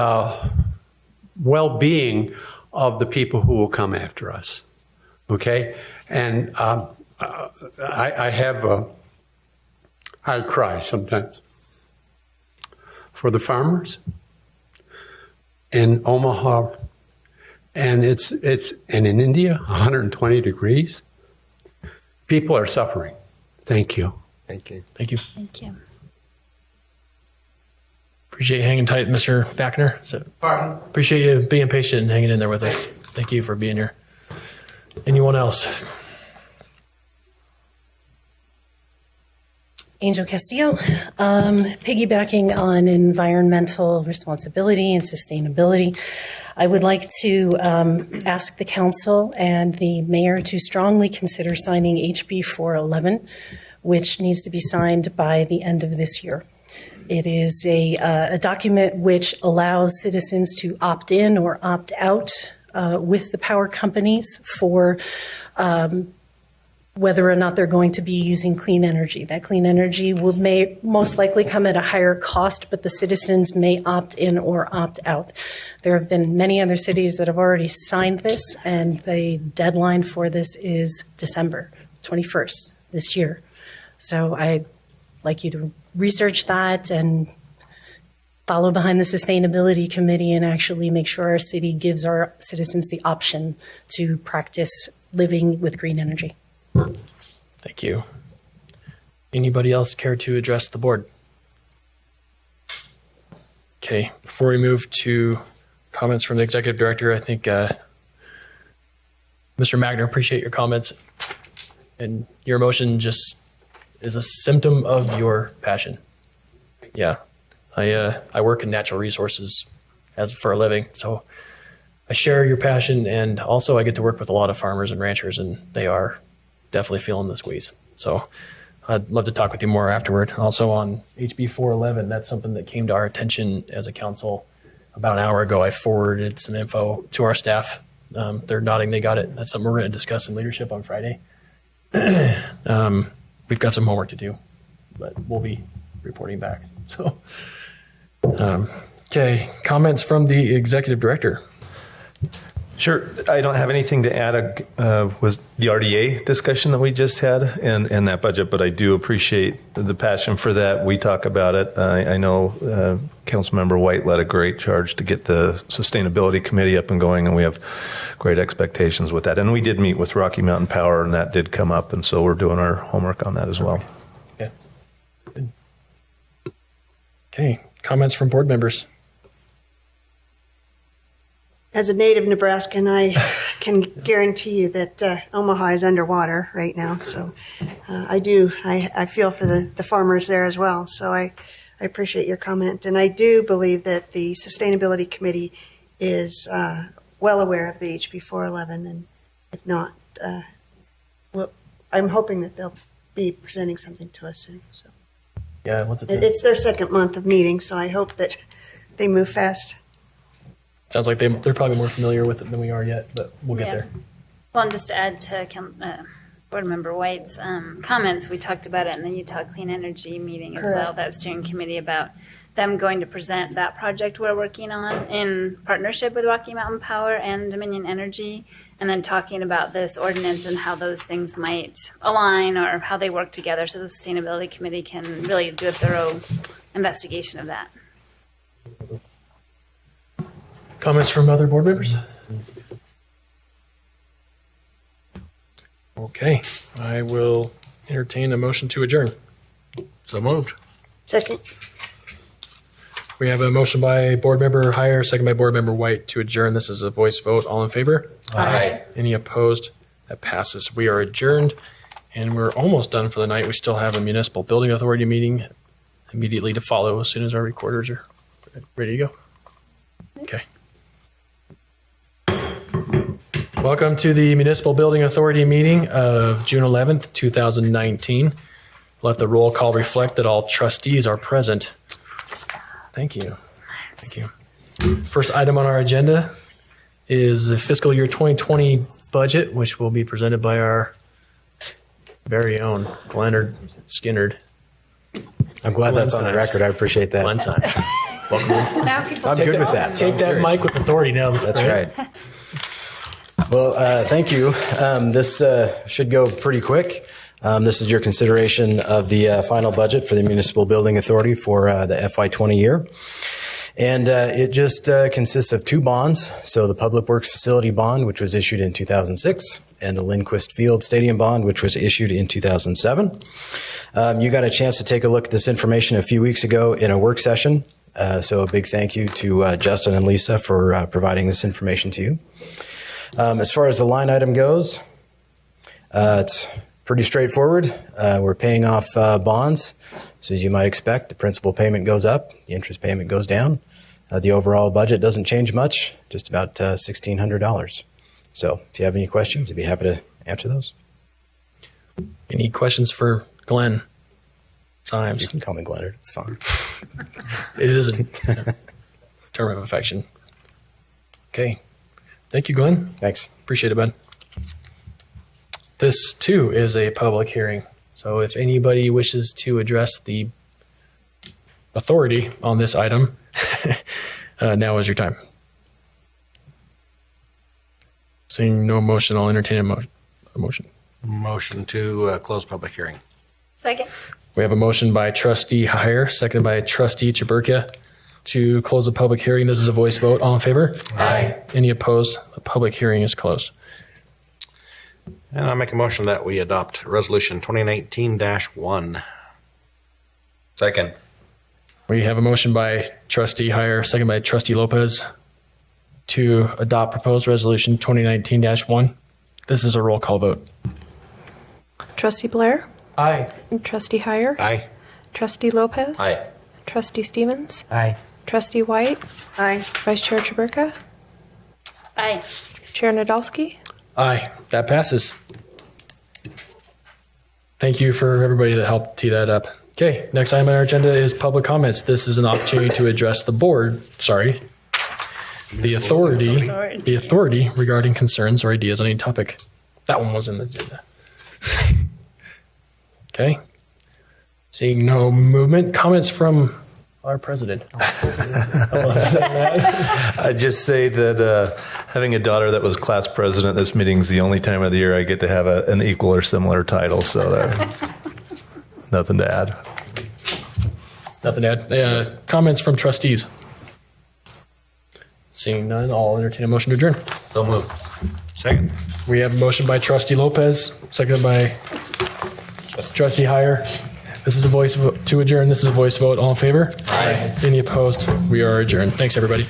Speaker 18: well-being of the people who will come after us. Okay? And I cry sometimes for the farmers in Omaha, and it's and in India, 120 degrees. People are suffering. Thank you.
Speaker 14: Thank you.
Speaker 1: Thank you.
Speaker 2: Thank you.
Speaker 1: Appreciate you hanging tight, Mr. Backner.
Speaker 18: Pardon?
Speaker 1: Appreciate you being patient and hanging in there with us. Thank you for being here. Anyone else?
Speaker 6: Angel Castillo, piggybacking on environmental responsibility and sustainability, I would like to ask the council and the mayor to strongly consider signing HB 411, which needs to be signed by the end of this year. It is a document which allows citizens to opt in or opt out with the power companies for whether or not they're going to be using clean energy. That clean energy may most likely come at a higher cost, but the citizens may opt in or opt out. There have been many other cities that have already signed this, and the deadline for this is December 21st this year. So I'd like you to research that and follow behind the Sustainability Committee and actually make sure our city gives our citizens the option to practice living with green energy.
Speaker 1: Thank you. Anybody else care to address the board? Okay, before we move to comments from the executive director, I think Mr. Magner, appreciate your comments. And your emotion just is a symptom of your passion. Yeah, I work in natural resources for a living, so I share your passion, and also I get to work with a lot of farmers and ranchers, and they are definitely feeling the squeeze. So I'd love to talk with you more afterward. Also on HB 411, that's something that came to our attention as a council about an hour ago. I forwarded some info to our staff. They're nodding they got it. That's something we're going to discuss in leadership on Friday. We've got some homework to do, but we'll be reporting back. So, okay, comments from the executive director.
Speaker 16: Sure. I don't have anything to add. Was the RDA discussion that we just had and that budget, but I do appreciate the passion for that. We talk about it. I know Councilmember White led a great charge to get the Sustainability Committee up and going, and we have great expectations with that. And we did meet with Rocky Mountain Power, and that did come up, and so we're doing our homework on that as well.
Speaker 1: Yeah. Good. Okay, comments from board members.
Speaker 10: As a native Nebraskan, I can guarantee you that Omaha is underwater right now. So I feel for the farmers there as well. So I appreciate your comment. And I do believe that the Sustainability Committee is well aware of the HB 411. And if not, I'm hoping that they'll be presenting something to us soon. So
Speaker 1: yeah, what's it?
Speaker 10: It's their second month of meeting, so I hope that they move fast.
Speaker 1: Sounds like they're probably more familiar with it than we are yet, but we'll get there.
Speaker 2: Well, and just to add to Board Member White's comments, we talked about it in the Utah Clean Energy meeting as well, that steering committee, about them going to present that project we're working on in partnership with Rocky Mountain Power and Dominion Energy, and then talking about this ordinance and how those things might align or how they work together, so the Sustainability Committee can really do a thorough investigation of that.
Speaker 1: Comments from other board members? Okay, I will entertain a motion to adjourn.
Speaker 11: So moved.
Speaker 10: Second.
Speaker 1: We have a motion by board member Heyer, second by board member White to adjourn. This is a voice vote. All in favor?
Speaker 11: Aye.
Speaker 1: Any opposed? That passes. We are adjourned, and we're almost done for the night. We still have a municipal building authority meeting immediately to follow as soon as our recorders are ready to go. Okay. Welcome to the Municipal Building Authority meeting of June 11th, 2019. Let the roll call reflect that all trustees are present. Thank you. Thank you. First item on our agenda is the fiscal year 2020 budget, which will be presented by our very own Leonard Skinnard.
Speaker 19: I'm glad that's on the record. I appreciate that.
Speaker 1: Glenside.
Speaker 2: Now people
Speaker 19: I'm good with that.
Speaker 1: Take that mic with authority now.
Speaker 19: That's right. Well, thank you. This should go pretty quick. This is your consideration of the final budget for the Municipal Building Authority for the FY20 year. And it just consists of two bonds. So the Public Works Facility Bond, which was issued in 2006, and the Lindquist Field Stadium Bond, which was issued in 2007. You got a chance to take a look at this information a few weeks ago in a work session. So a big thank you to Justin and Lisa for providing this information to you. As far as the line item goes, it's pretty straightforward. We're paying off bonds. So as you might expect, the principal payment goes up, the interest payment goes down. The overall budget doesn't change much, just about $1,600. So if you have any questions, I'd be happy to answer those.
Speaker 1: Any questions for Glenn Symes?
Speaker 19: You can call me Glennard, it's fine.
Speaker 1: It is a term of affection. Okay. Thank you, Glenn.
Speaker 19: Thanks.
Speaker 1: Appreciate it, bud. This, too, is a public hearing. So if anybody wishes to address the authority on this item, now is your time. Seeing no motion, I'll entertain a motion.
Speaker 11: Motion to close public hearing.
Speaker 2: Second.
Speaker 1: We have a motion by Trustee Heyer, seconded by Trustee Chaburka to close the public hearing. This is a voice vote. All in favor? Aye. Any opposed? The public hearing is closed.
Speaker 11: And I make a motion that we adopt Resolution 2019-1.
Speaker 4: Second.
Speaker 1: We have a motion by Trustee Heyer, second by Trustee Lopez to adopt proposed resolution 2019-1. This is a roll call vote.
Speaker 12: Trustee Blair?
Speaker 1: Aye.
Speaker 12: Trustee Heyer?
Speaker 11: Aye.
Speaker 12: Trustee Lopez?
Speaker 4: Aye.
Speaker 12: Trustee Stevens?
Speaker 19: Aye.
Speaker 12: Trustee White?
Speaker 10: Aye.
Speaker 12: Vice Chair Chaburka?
Speaker 2: Aye.
Speaker 12: Chair Nadolski?
Speaker 1: Aye. That passes. Thank you for everybody that helped tee that up. Okay, next item on our agenda is public comments. This is an opportunity to address the board, the authority regarding concerns or ideas on any topic. That one was in the agenda. Okay. Seeing no movement. Comments from our president.
Speaker 16: I just say that having a daughter that was class president, this meeting's the only time of the year I get to have an equal or similar title. So nothing to add.
Speaker 1: Nothing to add. Comments from trustees. Seeing none, I'll entertain a motion to adjourn.
Speaker 4: So moved.
Speaker 11: Second.
Speaker 1: We have a motion by Trustee Lopez, seconded by Trustee Heyer. This is a voice vote to adjourn. This is a voice vote. All in favor?
Speaker 4: Aye.
Speaker 1: Any opposed? We are adjourned. Thanks, everybody.